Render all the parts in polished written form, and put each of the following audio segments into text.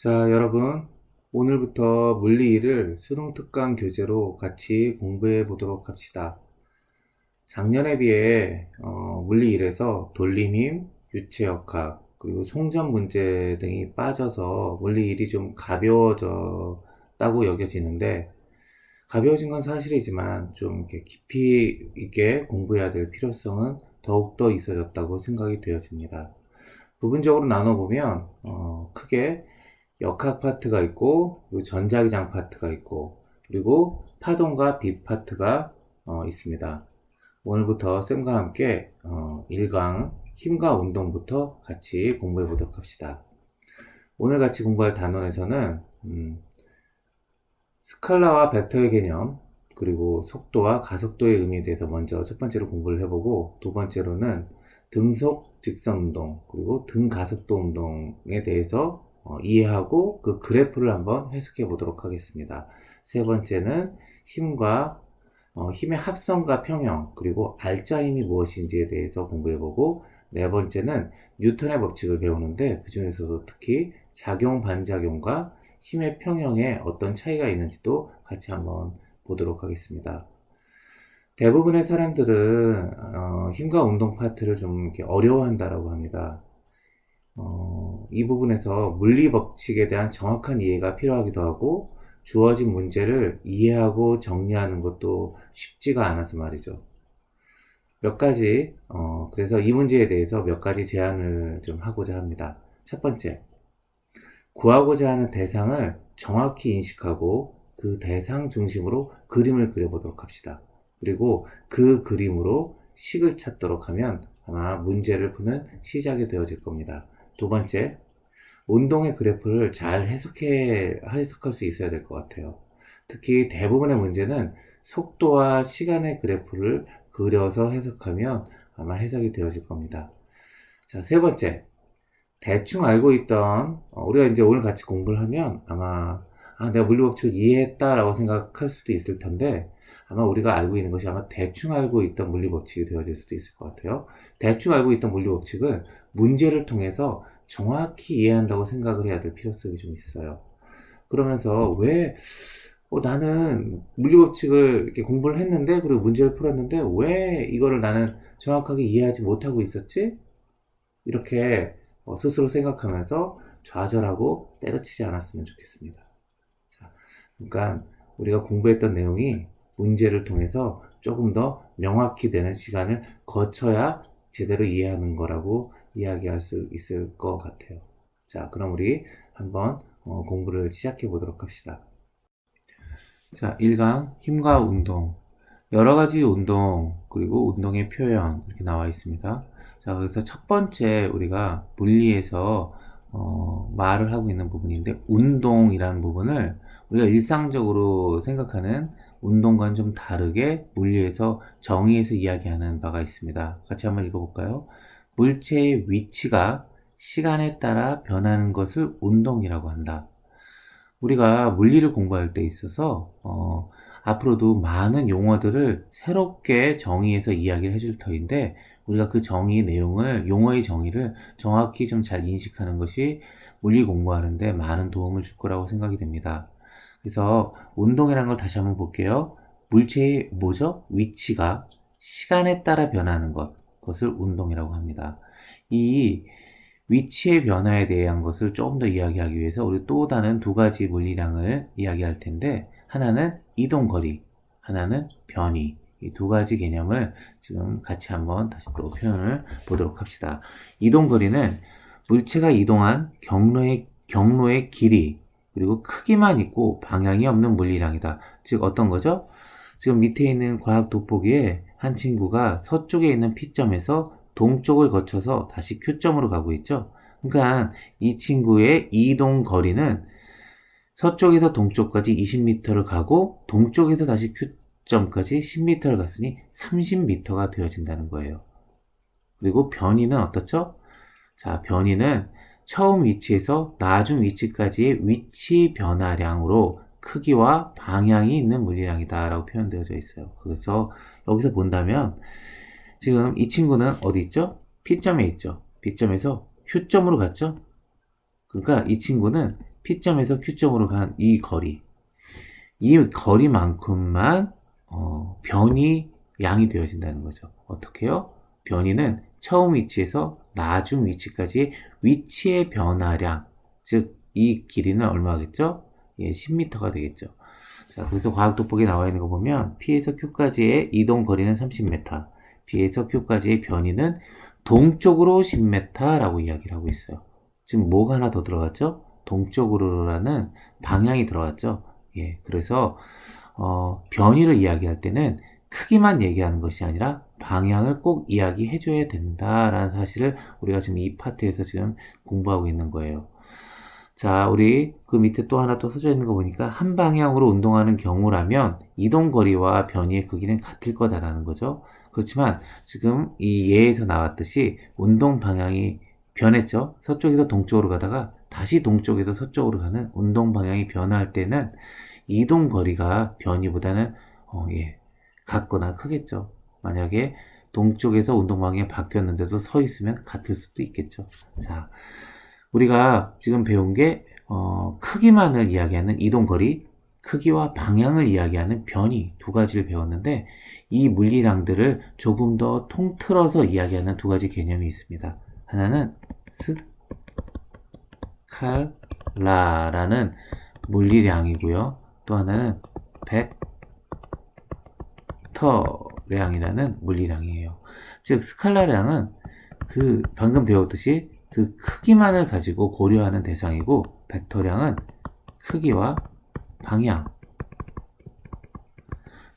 자, 여러분, 오늘부터 물리 1을 수능 특강 교재로 같이 공부해 보도록 합시다. 작년에 비해 물리 1에서 돌림힘, 유체역학, 그리고 송전 문제 등이 빠져서 물리 1이 좀 가벼워졌다고 여겨지는데, 가벼워진 건 사실이지만 좀 이렇게 깊이 있게 공부해야 될 필요성은 더욱더 있어졌다고 생각이 되어집니다. 부분적으로 나눠보면 크게 역학 파트가 있고, 그리고 전자기장 파트가 있고, 그리고 파동과 빛 파트가 있습니다. 오늘부터 쌤과 함께 1강 힘과 운동부터 같이 공부해 보도록 합시다. 오늘 같이 공부할 단원에서는 스칼라와 벡터의 개념, 그리고 속도와 가속도의 의미에 대해서 먼저 첫 번째로 공부를 해보고, 두 번째로는 등속 직선 운동, 그리고 등가속도 운동에 대해서 이해하고 그 그래프를 한번 해석해 보도록 하겠습니다. 세 번째는 힘의 합성과 평형, 그리고 알짜 힘이 무엇인지에 대해서 공부해보고, 네 번째는 뉴턴의 법칙을 배우는데 그 중에서도 특히 작용, 반작용과 힘의 평형에 어떤 차이가 있는지도 같이 한번 보도록 하겠습니다. 대부분의 사람들은 힘과 운동 파트를 좀 이렇게 어려워한다라고 합니다. 이 부분에서 물리 법칙에 대한 정확한 이해가 필요하기도 하고, 주어진 문제를 이해하고 정리하는 것도 쉽지가 않아서 말이죠. 그래서 이 문제에 대해서 몇 가지 제안을 좀 하고자 합니다. 첫 번째, 구하고자 하는 대상을 정확히 인식하고 그 대상 중심으로 그림을 그려보도록 합시다. 그리고 그 그림으로 식을 찾도록 하면 아마 문제를 푸는 시작이 되어질 겁니다. 두 번째, 운동의 그래프를 잘 해석할 수 있어야 될 것 같아요. 특히 대부분의 문제는 속도와 시간의 그래프를 그려서 해석하면 아마 해석이 되어질 겁니다. 자, 세 번째, 대충 알고 있던 우리가 이제 오늘 같이 공부를 하면 아마 내가 물리법칙을 이해했다라고 생각할 수도 있을 텐데, 아마 우리가 알고 있는 것이 아마 대충 알고 있던 물리법칙이 되어질 수도 있을 것 같아요. 대충 알고 있던 물리법칙을 문제를 통해서 정확히 이해한다고 생각을 해야 될 필요성이 좀 있어요. 그러면서 왜 나는 물리법칙을 이렇게 공부를 했는데, 그리고 문제를 풀었는데 왜 이거를 나는 정확하게 이해하지 못하고 있었지? 이렇게 스스로 생각하면서 좌절하고 때려치지 않았으면 좋겠습니다. 자, 그러니까 우리가 공부했던 내용이 문제를 통해서 조금 더 명확히 되는 시간을 거쳐야 제대로 이해하는 거라고 이야기할 수 있을 것 같아요. 자, 그럼 우리 한번 공부를 시작해 보도록 합시다. 자, 1강 힘과 운동. 여러 가지 운동, 그리고 운동의 표현 이렇게 나와 있습니다. 자, 그래서 첫 번째 우리가 물리에서 말을 하고 있는 부분인데, 운동이라는 부분을 우리가 일상적으로 생각하는 운동과는 좀 다르게 물리에서 정의해서 이야기하는 바가 있습니다. 같이 한번 읽어볼까요? 물체의 위치가 시간에 따라 변하는 것을 운동이라고 한다. 우리가 물리를 공부할 때 있어서 앞으로도 많은 용어들을 새롭게 정의해서 이야기를 해줄 터인데, 우리가 그 용어의 정의를 정확히 좀 잘 인식하는 것이 물리 공부하는데 많은 도움을 줄 거라고 생각이 됩니다. 그래서 운동이라는 걸 다시 한번 볼게요. 물체의 위치가 시간에 따라 변하는 그것을 운동이라고 합니다. 이 위치의 변화에 대한 것을 조금 더 이야기하기 위해서 우리 또 다른 두 가지 물리량을 이야기할 텐데, 하나는 이동거리, 하나는 변이. 이 두 가지 개념을 지금 같이 한번 다시 또 표현을 보도록 합시다. 이동거리는 물체가 이동한 경로의 길이, 그리고 크기만 있고 방향이 없는 물리량이다. 즉 어떤 거죠? 지금 밑에 있는 과학 돋보기에 한 친구가 서쪽에 있는 P점에서 동쪽을 거쳐서 다시 Q점으로 가고 있죠. 그러니까 이 친구의 이동 거리는 서쪽에서 동쪽까지 20m를 가고, 동쪽에서 다시 Q점까지 10m를 갔으니 30m가 되어진다는 거예요. 그리고 변이는 어떻죠? 자, 변이는 처음 위치에서 나중 위치까지의 위치 변화량으로 크기와 방향이 있는 물리량이다 라고 표현되어져 있어요. 그래서 여기서 본다면 지금 이 친구는 어디 있죠? P점에 있죠. B점에서 Q점으로 갔죠? 그러니까 이 친구는 P점에서 Q점으로 간 이 거리, 이 거리만큼만 변이 양이 되어진다는 거죠. 어떻게요? 변이는 처음 위치에서 나중 위치까지 위치의 변화량, 즉 이 길이는 얼마겠죠? 예, 10m가 되겠죠. 자, 그래서 과학 돋보기에 나와 있는 거 보면 P에서 Q까지의 이동 거리는 30m, B에서 Q까지의 변이는 동쪽으로 10m라고 이야기를 하고 있어요. 지금 뭐가 하나 더 들어갔죠? 동쪽으로라는 방향이 들어갔죠. 예, 그래서 변이를 이야기할 때는 크기만 얘기하는 것이 아니라 방향을 꼭 이야기해 줘야 된다라는 사실을 우리가 지금 이 파트에서 지금 공부하고 있는 거예요. 자, 우리 그 밑에 또 하나 또 써져 있는 거 보니까 한 방향으로 운동하는 경우라면 이동 거리와 변이의 크기는 같을 거다라는 거죠. 그렇지만 지금 이 예에서 나왔듯이 운동 방향이 변했죠. 서쪽에서 동쪽으로 가다가 다시 동쪽에서 서쪽으로 가는 운동 방향이 변화할 때는 이동 거리가 변이보다는 같거나 크겠죠. 만약에 동쪽에서 운동 방향이 바뀌었는데도 서 있으면 같을 수도 있겠죠. 자, 우리가 지금 배운 게 크기만을 이야기하는 이동거리, 크기와 방향을 이야기하는 변이 두 가지를 배웠는데 이 물리량들을 조금 더 통틀어서 이야기하는 두 가지 개념이 있습니다. 하나는 스칼라라는 물리량이고요. 또 하나는 벡터량이라는 물리량이에요. 즉 스칼라량은 그 방금 배웠듯이 그 크기만을 가지고 고려하는 대상이고, 벡터량은 크기와 방향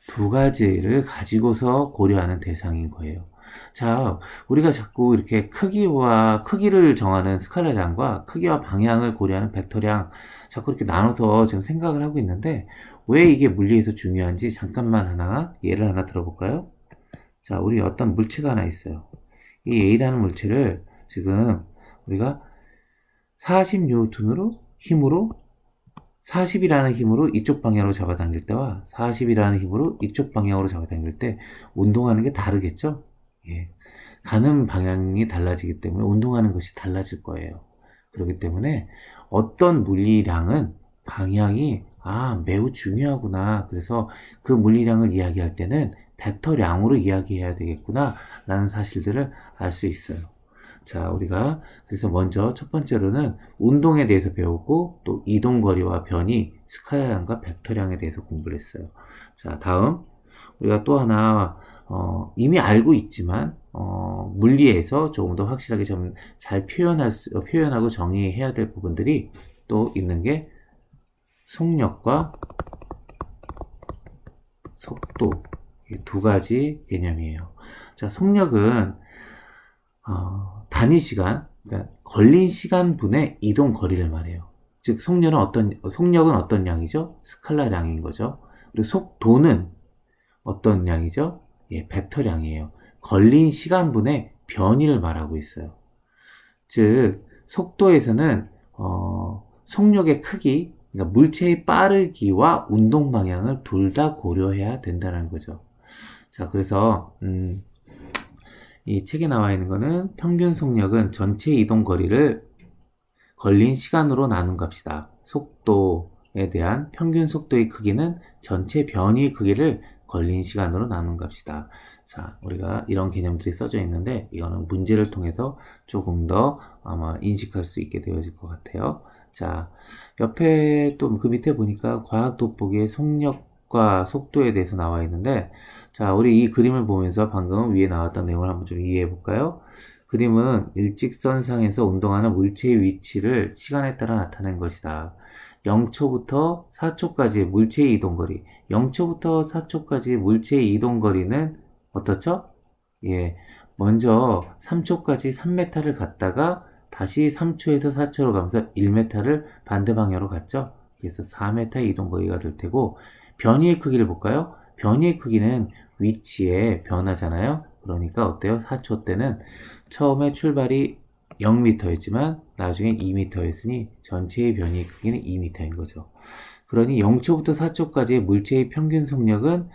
두 가지를 가지고서 고려하는 대상인 거예요. 자, 우리가 자꾸 이렇게 크기를 정하는 스칼라량과 크기와 방향을 고려하는 벡터량 자꾸 이렇게 나눠서 지금 생각을 하고 있는데 왜 이게 물리에서 중요한지 잠깐만 예를 하나 들어볼까요? 자, 우리 어떤 물체가 하나 있어요. 이 A라는 물체를 지금 우리가 40N으로 힘으로 40이라는 힘으로 이쪽 방향으로 잡아당길 때와 40이라는 힘으로 이쪽 방향으로 잡아당길 때 운동하는 게 다르겠죠? 예. 가는 방향이 달라지기 때문에 운동하는 것이 달라질 거예요. 그렇기 때문에 어떤 물리량은 방향이 매우 중요하구나. 그래서 그 물리량을 이야기할 때는 벡터량으로 이야기해야 되겠구나 라는 사실들을 알 수 있어요. 자, 우리가 그래서 먼저 첫 번째로는 운동에 대해서 배우고 또 이동거리와 변이, 스칼라량과 벡터량에 대해서 공부를 했어요. 자, 다음 우리가 또 하나 이미 알고 있지만 물리에서 조금 더 확실하게 좀 잘 표현하고 정의해야 될 부분들이 또 있는 게 속력과 속도, 이 두 가지 개념이에요. 자, 속력은 단위 시간, 그러니까 걸린 시간분의 이동 거리를 말해요. 즉 속력은 어떤 양이죠? 스칼라량인 거죠. 그리고 속도는 어떤 양이죠? 예, 벡터량이에요. 걸린 시간분의 변이를 말하고 있어요. 즉 속도에서는 속력의 크기, 그러니까 물체의 빠르기와 운동 방향을 둘 다 고려해야 된다는 거죠. 자, 그래서 이 책에 나와 있는 거는 평균 속력은 전체 이동 거리를 걸린 시간으로 나눈 값이다. 속도에 대한 평균 속도의 크기는 전체 변이 크기를 걸린 시간으로 나눈 값이다. 자, 우리가 이런 개념들이 써져 있는데 이거는 문제를 통해서 조금 더 아마 인식할 수 있게 되어질 것 같아요. 자, 옆에 또 그 밑에 보니까 과학 돋보기에 속력과 속도에 대해서 나와 있는데 자, 우리 이 그림을 보면서 방금 위에 나왔던 내용을 한번 좀 이해해 볼까요? 그림은 일직선상에서 운동하는 물체의 위치를 시간에 따라 나타낸 것이다. 0초부터 4초까지의 물체의 이동거리. 0초부터 4초까지 물체의 이동거리는 어떻죠? 예. 먼저 3초까지 3m를 갔다가 다시 3초에서 4초로 가면서 1m를 반대 방향으로 갔죠? 그래서 4m의 이동거리가 될 테고, 변이의 크기를 볼까요? 변이의 크기는 위치의 변화잖아요. 그러니까 어때요? 4초 때는 처음에 출발이 0m였지만 나중에 2m였으니 전체의 변이의 크기는 2m인 거죠. 그러니 0초부터 4초까지의 물체의 평균 속력은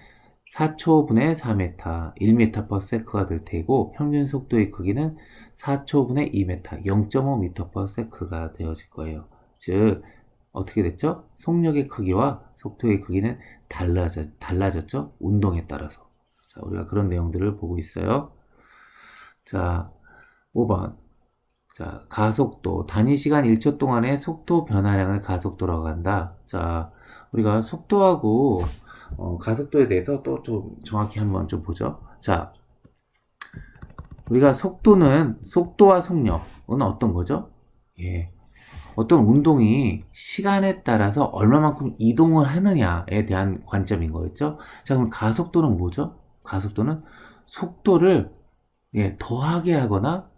4초분의 4m, 1m/s가 될 테고 평균 속도의 크기는 4초분의 2m, 0.5m/s가 되어질 거예요. 즉 어떻게 됐죠? 속력의 크기와 속도의 크기는 달라졌죠? 운동에 따라서. 자, 우리가 그런 내용들을 보고 있어요. 자, 5번. 자, 가속도. 단위 시간 1초 동안의 속도 변화량을 가속도라고 한다. 자, 우리가 속도하고 가속도에 대해서 또 좀 정확히 한번 좀 보죠. 자, 우리가 속도와 속력은 어떤 거죠? 예. 어떤 운동이 시간에 따라서 얼마만큼 이동을 하느냐에 대한 관점인 거였죠. 자, 그럼 가속도는 뭐죠? 가속도는 속도를 더하게 하거나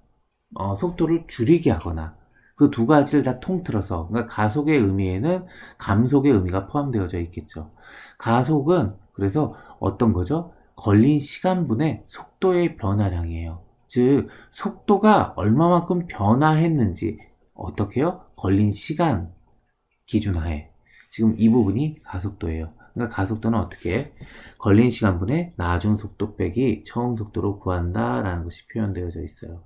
속도를 줄이게 하거나 그 두 가지를 다 통틀어서 그러니까 가속의 의미에는 감속의 의미가 포함되어져 있겠죠. 가속은 그래서 어떤 거죠? 걸린 시간분의 속도의 변화량이에요. 즉 속도가 얼마만큼 변화했는지 어떻게요? 걸린 시간 기준하에 지금 이 부분이 가속도예요. 그러니까 가속도는 어떻게 걸린 시간분의 나중 속도 빼기 처음 속도로 구한다라는 것이 표현되어져 있어요.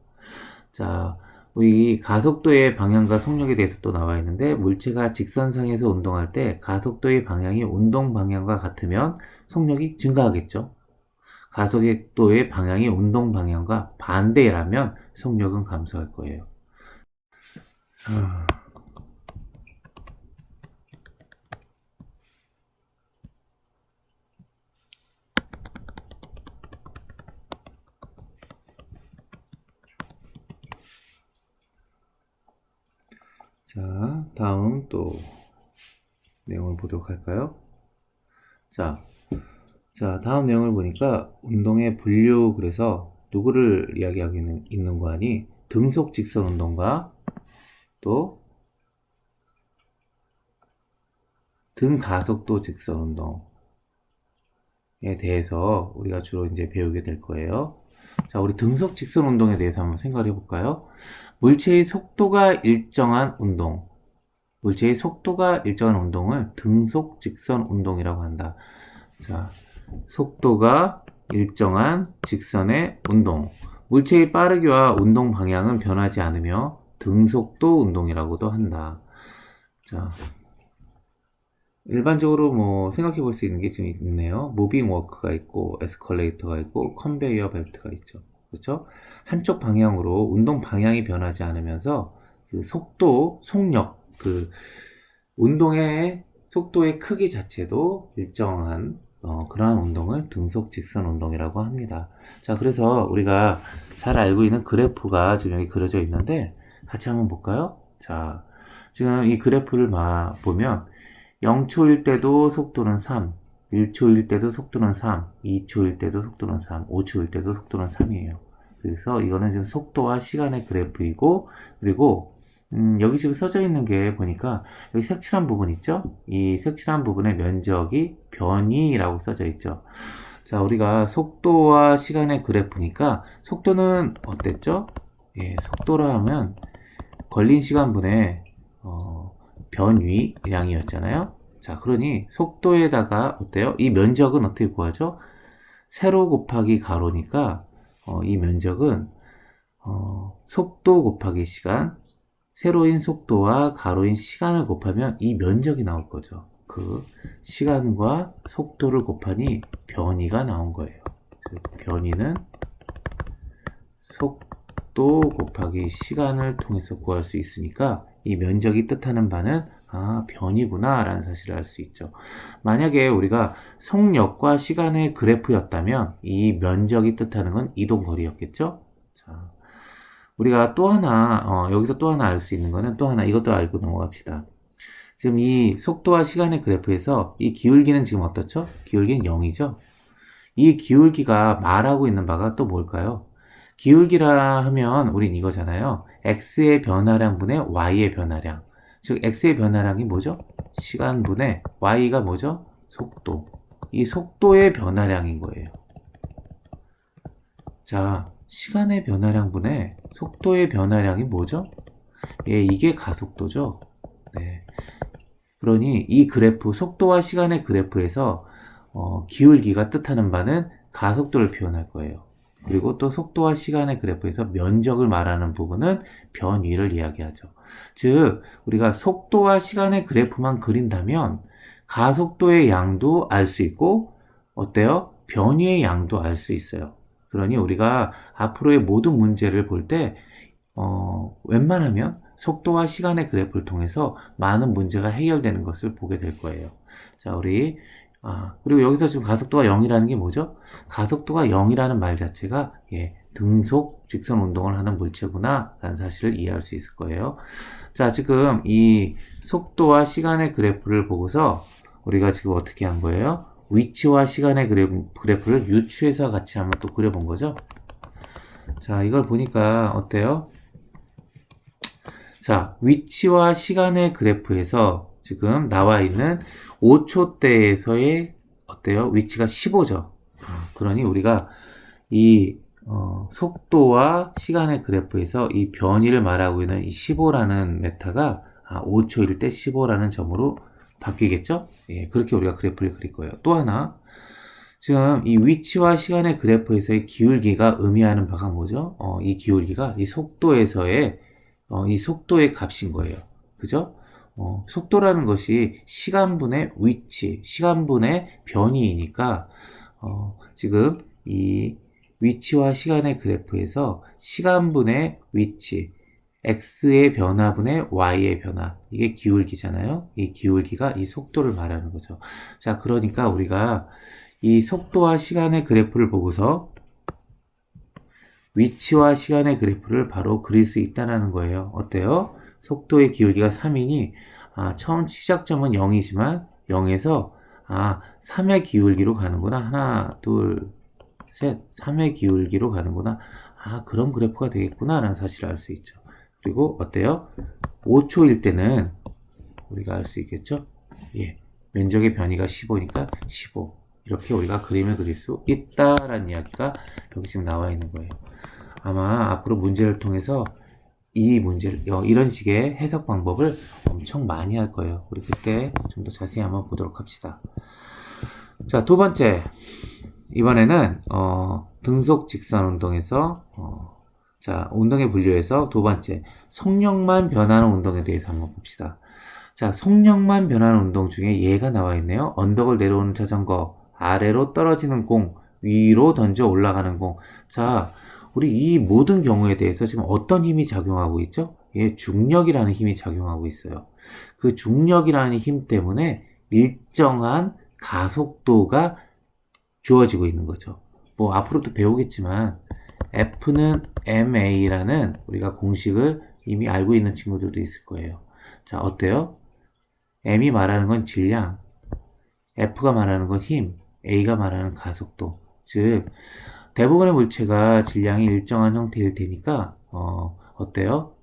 자, 우리 가속도의 방향과 속력에 대해서 또 나와 있는데 물체가 직선상에서 운동할 때 가속도의 방향이 운동 방향과 같으면 속력이 증가하겠죠. 가속도의 방향이 운동 방향과 반대라면 속력은 감소할 거예요. 자, 다음 또 내용을 보도록 할까요? 자, 다음 내용을 보니까 운동의 분류 그래서 누구를 이야기하고 있는 거 아니? 등속 직선 운동과 또 등가속도 직선 운동에 대해서 우리가 주로 이제 배우게 될 거예요. 자, 우리 등속 직선 운동에 대해서 한번 생각해 볼까요? 물체의 속도가 일정한 운동. 물체의 속도가 일정한 운동을 등속 직선 운동이라고 한다. 자, 속도가 일정한 직선의 운동. 물체의 빠르기와 운동 방향은 변하지 않으며 등속도 운동이라고도 한다. 자, 일반적으로 뭐 생각해 볼 수 있는 게 좀 있네요. 무빙 워크가 있고 에스컬레이터가 있고 컨베이어 벨트가 있죠. 그렇죠? 한쪽 방향으로 운동 방향이 변하지 않으면서 그 속도, 속력, 그 운동의 속도의 크기 자체도 일정한 그러한 운동을 등속 직선 운동이라고 합니다. 자, 그래서 우리가 잘 알고 있는 그래프가 지금 여기 그려져 있는데 같이 한번 볼까요? 자, 지금 이 그래프를 보면 0초일 때도 속도는 3, 1초일 때도 속도는 3, 2초일 때도 속도는 3, 5초일 때도 속도는 3이에요. 그래서 이거는 지금 속도와 시간의 그래프이고, 그리고 여기 지금 써져 있는 게 보니까 여기 색칠한 부분 있죠? 이 색칠한 부분의 면적이 변이라고 써져 있죠. 자, 우리가 속도와 시간의 그래프니까 속도는 어땠죠? 예, 속도라 하면 걸린 시간분의 변위량이었잖아요. 자, 그러니 속도에다가 어때요? 이 면적은 어떻게 구하죠? 세로 곱하기 가로니까 이 면적은 속도 곱하기 시간, 세로인 속도와 가로인 시간을 곱하면 이 면적이 나올 거죠. 그 시간과 속도를 곱하니 변위가 나온 거예요. 즉, 변위는 속도 곱하기 시간을 통해서 구할 수 있으니까 이 면적이 뜻하는 바는 변이구나 라는 사실을 알 수 있죠. 만약에 우리가 속력과 시간의 그래프였다면 이 면적이 뜻하는 건 이동거리였겠죠. 자, 우리가 또 하나 여기서 또 하나 알 수 있는 거는 또 하나 이것도 알고 넘어갑시다. 지금 이 속도와 시간의 그래프에서 이 기울기는 지금 어떻죠? 기울기는 0이죠. 이 기울기가 말하고 있는 바가 또 뭘까요? 기울기라 하면 우린 이거잖아요. x의 변화량분의 y의 변화량. 즉 x의 변화량이 뭐죠? 시간분의 y가 뭐죠? 속도. 이 속도의 변화량인 거예요. 자, 시간의 변화량분의 속도의 변화량이 뭐죠? 예, 이게 가속도죠. 네. 그러니 이 그래프, 속도와 시간의 그래프에서 기울기가 뜻하는 바는 가속도를 표현할 거예요. 그리고 또 속도와 시간의 그래프에서 면적을 말하는 부분은 변위를 이야기하죠. 즉, 우리가 속도와 시간의 그래프만 그린다면 가속도의 양도 알 수 있고, 어때요? 변위의 양도 알 수 있어요. 그러니 우리가 앞으로의 모든 문제를 볼 때, 웬만하면 속도와 시간의 그래프를 통해서 많은 문제가 해결되는 것을 보게 될 거예요. 자, 그리고 여기서 지금 가속도가 0이라는 게 뭐죠? 가속도가 0이라는 말 자체가, 등속 직선 운동을 하는 물체구나, 라는 사실을 이해할 수 있을 거예요. 자, 지금 이 속도와 시간의 그래프를 보고서 우리가 지금 어떻게 한 거예요? 위치와 시간의 그래프를 유추해서 같이 한번 또 그려본 거죠? 자, 이걸 보니까 어때요? 자, 위치와 시간의 그래프에서 지금 나와 있는 5초대에서의 어때요? 위치가 15죠. 그러니 우리가 이 속도와 시간의 그래프에서 이 변위를 말하고 있는 이 15라는 메타가 5초일 때 15라는 점으로 바뀌겠죠? 예, 그렇게 우리가 그래프를 그릴 거예요. 또 하나, 지금 이 위치와 시간의 그래프에서의 기울기가 의미하는 바가 뭐죠? 이 기울기가 이 속도에서의 이 속도의 값인 거예요. 그죠? 속도라는 것이 시간분의 위치, 시간분의 변이이니까 지금 이 위치와 시간의 그래프에서 시간분의 위치, x의 변화분의 y의 변화, 이게 기울기잖아요. 이 기울기가 이 속도를 말하는 거죠. 자, 그러니까 우리가 이 속도와 시간의 그래프를 보고서 위치와 시간의 그래프를 바로 그릴 수 있다는 거예요. 어때요? 속도의 기울기가 3이니 처음 시작점은 0이지만 0에서 3의 기울기로 가는구나. 하나, 둘, 셋, 3의 기울기로 가는구나. 그런 그래프가 되겠구나 라는 사실을 알 수 있죠. 그리고 어때요? 5초일 때는 우리가 알 수 있겠죠? 예, 면적의 변이가 15니까 15. 이렇게 우리가 그림을 그릴 수 있다라는 이야기가 여기 지금 나와 있는 거예요. 아마 앞으로 문제를 통해서 이 문제를 이런 식의 해석 방법을 엄청 많이 할 거예요. 우리 그때 좀 더 자세히 한번 보도록 합시다. 자, 두 번째, 이번에는 등속 직선 운동에서 자, 운동의 분류에서 두 번째, 속력만 변하는 운동에 대해서 한번 봅시다. 자, 속력만 변하는 운동 중에 얘가 나와 있네요. 언덕을 내려오는 자전거, 아래로 떨어지는 공, 위로 던져 올라가는 공. 자, 우리 이 모든 경우에 대해서 지금 어떤 힘이 작용하고 있죠? 예, 중력이라는 힘이 작용하고 있어요. 그 중력이라는 힘 때문에 일정한 가속도가 주어지고 있는 거죠. 뭐 앞으로도 배우겠지만 F는 ma라는 우리가 공식을 이미 알고 있는 친구들도 있을 거예요. 자, 어때요? m이 말하는 건 질량, F가 말하는 건 힘, A가 말하는 가속도. 즉 대부분의 물체가 질량이 일정한 형태일 테니까 어때요?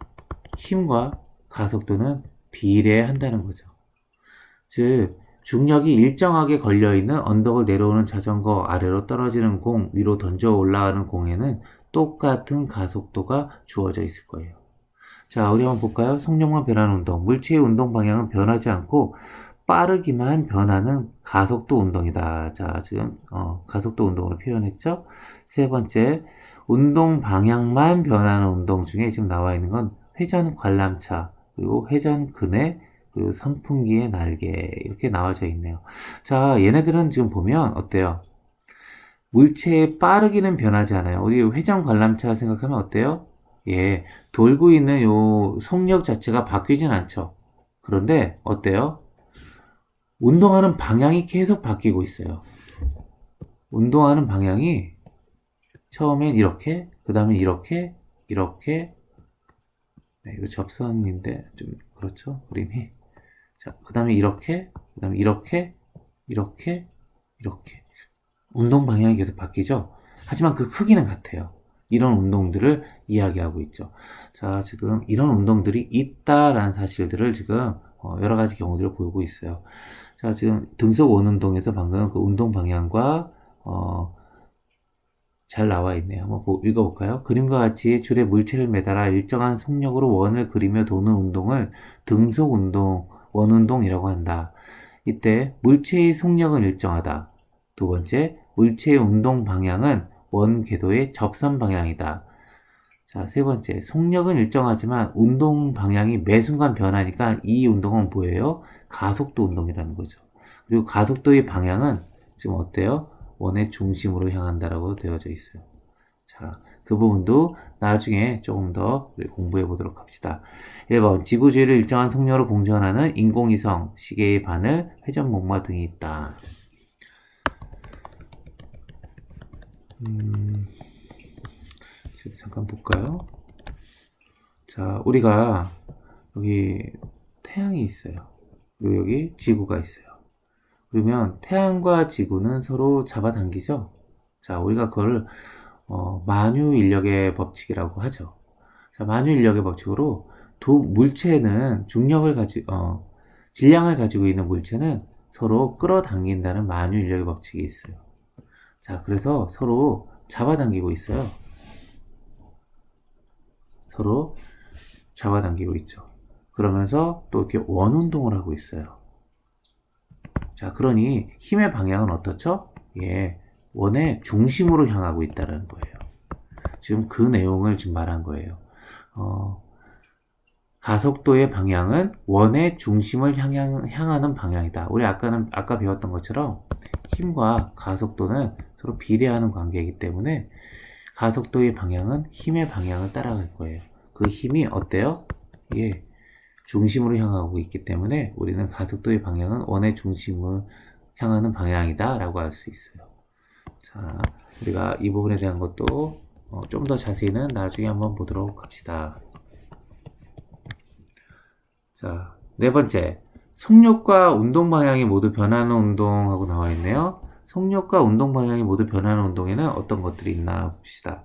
힘과 가속도는 비례한다는 거죠. 즉 중력이 일정하게 걸려있는 언덕을 내려오는 자전거, 아래로 떨어지는 공, 위로 던져 올라가는 공에는 똑같은 가속도가 주어져 있을 거예요. 자, 우리 한번 볼까요? 속력만 변하는 운동. 물체의 운동 방향은 변하지 않고 빠르기만 변하는 가속도 운동이다. 자, 지금 가속도 운동으로 표현했죠? 세 번째, 운동 방향만 변하는 운동 중에 지금 나와 있는 건 회전 관람차, 그리고 회전 그네, 그리고 선풍기의 날개, 이렇게 나와져 있네요. 자, 얘네들은 지금 보면 어때요? 물체의 빠르기는 변하지 않아요. 우리 회전 관람차 생각하면 어때요? 예, 돌고 있는 요 속력 자체가 바뀌진 않죠. 그런데 어때요? 운동하는 방향이 계속 바뀌고 있어요. 운동하는 방향이 처음엔 이렇게, 그 다음에 이렇게, 이렇게. 네, 이거 접선인데 좀 그렇죠? 그림이. 자, 그 다음에 이렇게, 그 다음에 이렇게, 이렇게, 이렇게. 운동 방향이 계속 바뀌죠? 하지만 그 크기는 같아요. 이런 운동들을 이야기하고 있죠. 자, 지금 이런 운동들이 있다라는 사실들을 지금 여러 가지 경우들을 보이고 있어요. 자, 지금 등속 원운동에서 방금 그 운동 방향과 잘 나와 있네요. 한번 읽어볼까요? 그림과 같이 줄에 물체를 매달아 일정한 속력으로 원을 그리며 도는 운동을 등속 운동, 원운동이라고 한다. 이때 물체의 속력은 일정하다. 두 번째, 물체의 운동 방향은 원 궤도의 접선 방향이다. 자, 세 번째, 속력은 일정하지만 운동 방향이 매 순간 변하니까 이 운동은 뭐예요? 가속도 운동이라는 거죠. 그리고 가속도의 방향은 지금 어때요? 원의 중심으로 향한다라고 되어져 있어요. 자, 그 부분도 나중에 조금 더 공부해 보도록 합시다. 1번, 지구주위를 일정한 속력으로 공전하는 인공위성, 시계의 바늘, 회전 목마 등이 있다. 지금 잠깐 볼까요? 자, 우리가 여기 태양이 있어요. 그리고 여기 지구가 있어요. 그러면 태양과 지구는 서로 잡아당기죠? 자, 우리가 그걸 만유인력의 법칙이라고 하죠. 자, 만유인력의 법칙으로 두 물체는 질량을 가지고 있는 물체는 서로 끌어당긴다는 만유인력의 법칙이 있어요. 자, 그래서 서로 잡아당기고 있어요. 서로 잡아당기고 있죠. 그러면서 또 이렇게 원운동을 하고 있어요. 자, 그러니 힘의 방향은 어떻죠? 예, 원의 중심으로 향하고 있다는 거예요. 지금 그 내용을 지금 말한 거예요. 가속도의 방향은 원의 중심을 향하는 방향이다. 우리 아까 배웠던 것처럼 힘과 가속도는 서로 비례하는 관계이기 때문에 가속도의 방향은 힘의 방향을 따라갈 거예요. 그 힘이 어때요? 예, 중심으로 향하고 있기 때문에 우리는 가속도의 방향은 원의 중심을 향하는 방향이다 라고 할 수 있어요. 자, 우리가 이 부분에 대한 것도 좀 더 자세히는 나중에 한번 보도록 합시다. 자, 네 번째, 속력과 운동 방향이 모두 변하는 운동하고 나와 있네요. 속력과 운동 방향이 모두 변하는 운동에는 어떤 것들이 있나 봅시다.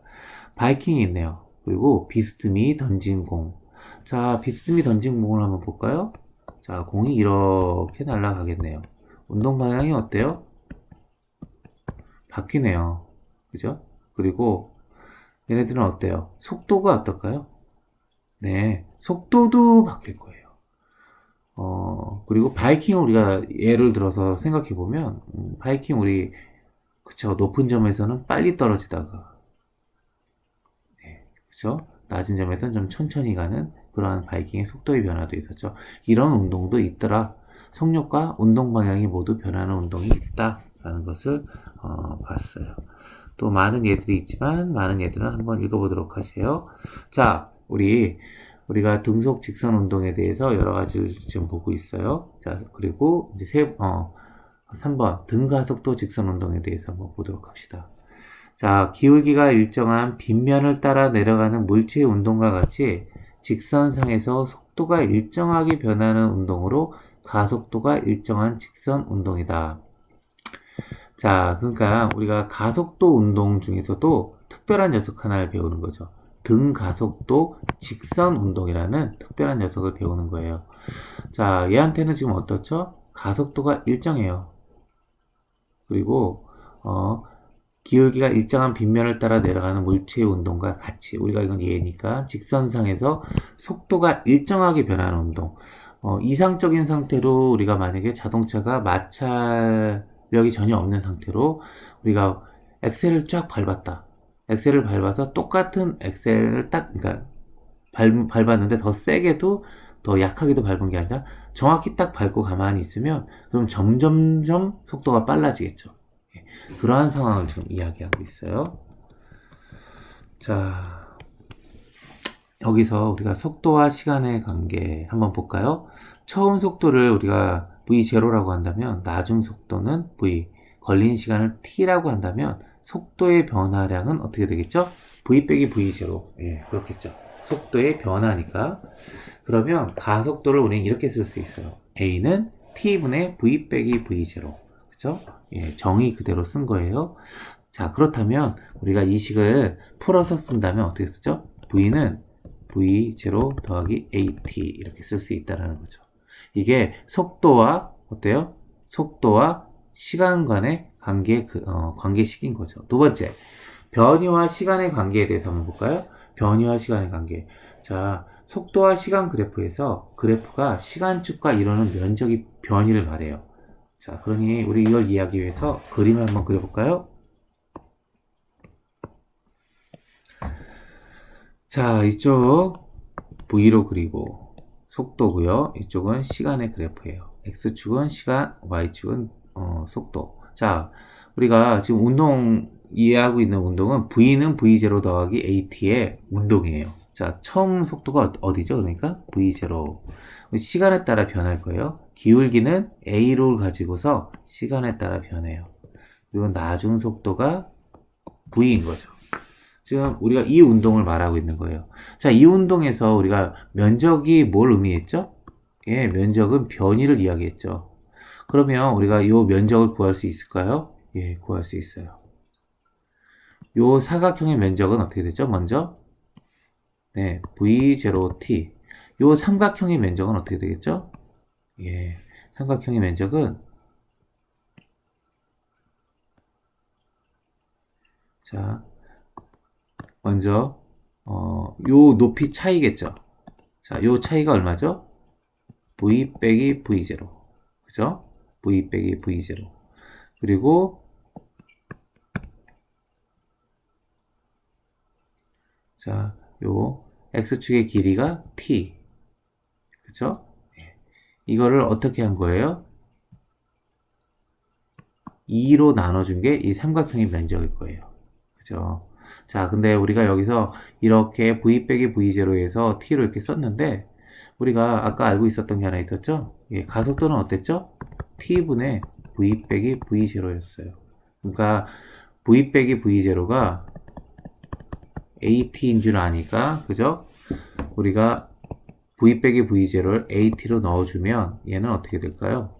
바이킹이 있네요. 그리고 비스듬히 던진 공. 자, 비스듬히 던진 공을 한번 볼까요? 자, 공이 이렇게 날아가겠네요. 운동 방향이 어때요? 바뀌네요. 그죠? 그리고 얘네들은 어때요? 속도가 어떨까요? 네, 속도도 바뀔 거예요. 그리고 바이킹을 우리가 예를 들어서 생각해 보면, 바이킹 우리, 그쵸, 높은 점에서는 빨리 떨어지다가, 네, 그쵸, 낮은 점에서는 좀 천천히 가는 그러한 바이킹의 속도의 변화도 있었죠. 이런 운동도 있더라. 속력과 운동 방향이 모두 변하는 운동이 있다라는 것을 봤어요. 또 많은 예들이 있지만 많은 예들은 한번 읽어보도록 하세요. 자, 우리가 등속 직선 운동에 대해서 여러 가지를 지금 보고 있어요. 자, 그리고 이제 3번 등가속도 직선 운동에 대해서 한번 보도록 합시다. 자, 기울기가 일정한 빗면을 따라 내려가는 물체의 운동과 같이 직선상에서 속도가 일정하게 변하는 운동으로 가속도가 일정한 직선 운동이다. 자, 그러니까 우리가 가속도 운동 중에서도 특별한 녀석 하나를 배우는 거죠. 등가속도 직선 운동이라는 특별한 녀석을 배우는 거예요. 자, 얘한테는 지금 어떻죠? 가속도가 일정해요. 그리고 기울기가 일정한 빗면을 따라 내려가는 물체의 운동과 같이, 우리가 이건 예니까 직선상에서 속도가 일정하게 변하는 운동. 이상적인 상태로 우리가 만약에 자동차가 마찰력이 전혀 없는 상태로 우리가 엑셀을 쫙 밟았다. 엑셀을 밟아서 똑같은 엑셀을 그러니까 밟았는데 더 세게도 더 약하게도 밟은 게 아니라 정확히 딱 밟고 가만히 있으면 그럼 점점점 속도가 빨라지겠죠. 그러한 상황을 지금 이야기하고 있어요. 자, 여기서 우리가 속도와 시간의 관계 한번 볼까요? 처음 속도를 우리가 v0라고 한다면 나중 속도는 v, 걸린 시간을 t라고 한다면 속도의 변화량은 어떻게 되겠죠? v 빼기 v0. 예, 그렇겠죠. 속도의 변화니까. 그러면 가속도를 우리는 이렇게 쓸 수 있어요. a는 t분의 v 빼기 v0. 그쵸? 예, 정의 그대로 쓴 거예요. 자, 그렇다면 우리가 이 식을 풀어서 쓴다면 어떻게 쓰죠? v는 v0 더하기 at 이렇게 쓸 수 있다는 거죠. 이게 속도와 어때요? 속도와 시간 간의 관계식인 거죠. 두 번째, 변위와 시간의 관계에 대해서 한번 볼까요? 변위와 시간의 관계. 자, 속도와 시간 그래프에서 그래프가 시간축과 이루는 면적의 변위를 말해요. 자, 그러니 우리 이걸 이해하기 위해서 그림을 한번 그려볼까요? 자, 이쪽 V로 그리고 속도고요. 이쪽은 시간의 그래프예요. X축은 시간, Y축은 속도. 자, 우리가 지금 운동 이해하고 있는 운동은 V는 V0 더하기 AT의 운동이에요. 자, 처음 속도가 어디죠? 그러니까 V0. 시간에 따라 변할 거예요. 기울기는 A를 가지고서 시간에 따라 변해요. 그리고 나중 속도가 V인 거죠. 지금 우리가 이 운동을 말하고 있는 거예요. 자, 이 운동에서 우리가 면적이 뭘 의미했죠? 예, 면적은 변이를 이야기했죠. 그러면 우리가 이 면적을 구할 수 있을까요? 예, 구할 수 있어요. 이 사각형의 면적은 어떻게 되죠? 먼저 네, V0t. 이 삼각형의 면적은 어떻게 되겠죠? 예, 삼각형의 면적은 자, 먼저 요 높이 차이겠죠. 자, 요 차이가 얼마죠? V 빼기 V0. 그죠? V 빼기 V0. 그리고 자, 요 x축의 길이가 t. 그죠? 이거를 어떻게 한 거예요? 2로 나눠준 게 이 삼각형의 면적일 거예요. 그죠? 자, 근데 우리가 여기서 이렇게 v 빼기 v0에서 t로 이렇게 썼는데 우리가 아까 알고 있었던 게 하나 있었죠? 예, 가속도는 어땠죠? t분의 v 빼기 v0였어요. 그러니까 v 빼기 v0가 at인 줄 아니까, 그죠? 우리가 v 빼기 v0를 at로 넣어주면 얘는 어떻게 될까요?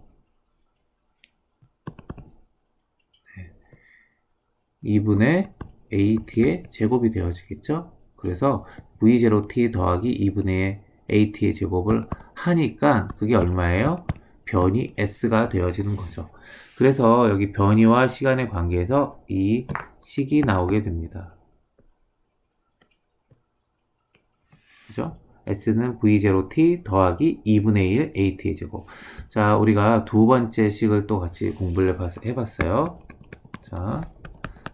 2분의 at의 제곱이 되어지겠죠? 그래서 v0t 더하기 2분의 at의 제곱을 하니까 그게 얼마예요? 변이 s가 되어지는 거죠. 그래서 여기 변이와 시간의 관계에서 이 식이 나오게 됩니다. 그죠? s는 v0t 더하기 2분의 1 at의 제곱. 자, 우리가 두 번째 식을 또 같이 공부를 해봤어요. 자,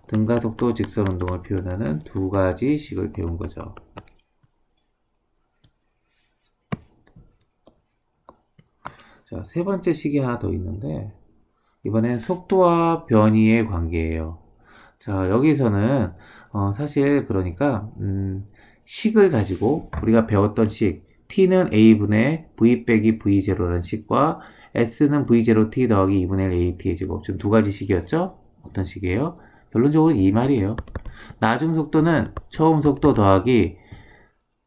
등가속도 직선 운동을 표현하는 두 가지 식을 배운 거죠. 자, 세 번째 식이 하나 더 있는데 이번엔 속도와 변이의 관계예요. 자, 여기서는 사실 그러니까 식을 가지고 우리가 배웠던 식 t는 a분의 v 빼기 v0라는 식과 s는 v0t 더하기 2분의 1 at의 제곱 지금 두 가지 식이었죠? 어떤 식이에요? 결론적으로 이 말이에요. 나중 속도는 처음 속도 더하기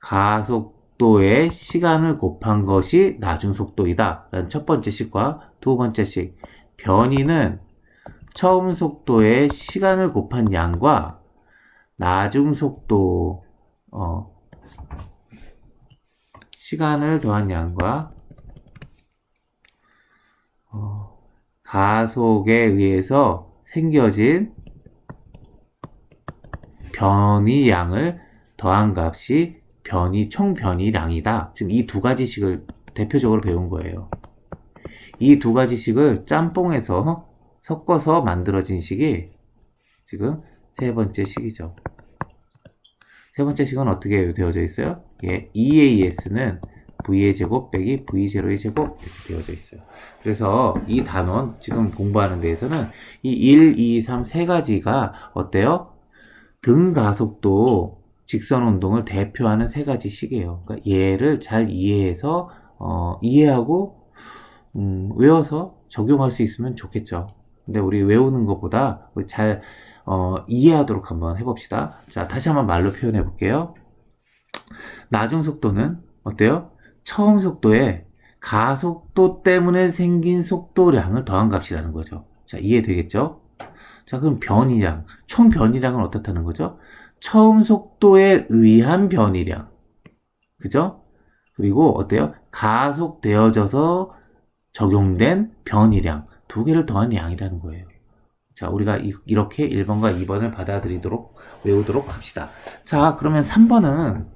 가속도의 시간을 곱한 것이 나중 속도이다. 라는 첫 번째 식과 두 번째 식. 변이는 처음 속도의 시간을 곱한 양과 나중 속도 시간을 더한 양과 가속에 의해서 생겨진 변이량을 더한 값이 총 변이량이다. 지금 이 두 가지 식을 대표적으로 배운 거예요. 이 두 가지 식을 짬뽕해서 섞어서 만들어진 식이 지금 세 번째 식이죠. 세 번째 식은 어떻게 되어져 있어요? 예, EAS는 V의 제곱 빼기 V0의 제곱 이렇게 되어져 있어요. 그래서 이 단원 지금 공부하는 데에서는 이 1, 2, 3 세 가지가 어때요? 등가속도 직선 운동을 대표하는 세 가지 식이에요. 그러니까 얘를 잘 이해해서 이해하고 외워서 적용할 수 있으면 좋겠죠. 근데 우리 외우는 것보다 잘 이해하도록 한번 해봅시다. 자, 다시 한번 말로 표현해 볼게요. 나중 속도는 어때요? 처음 속도에 가속도 때문에 생긴 속도량을 더한 값이라는 거죠. 자, 이해되겠죠? 자, 그럼 변이량, 총 변이량은 어떻다는 거죠? 처음 속도에 의한 변이량. 그죠? 그리고 어때요? 가속되어져서 적용된 변이량. 두 개를 더한 양이라는 거예요. 자, 우리가 이렇게 1번과 2번을 받아들이도록 외우도록 합시다. 자, 그러면 3번은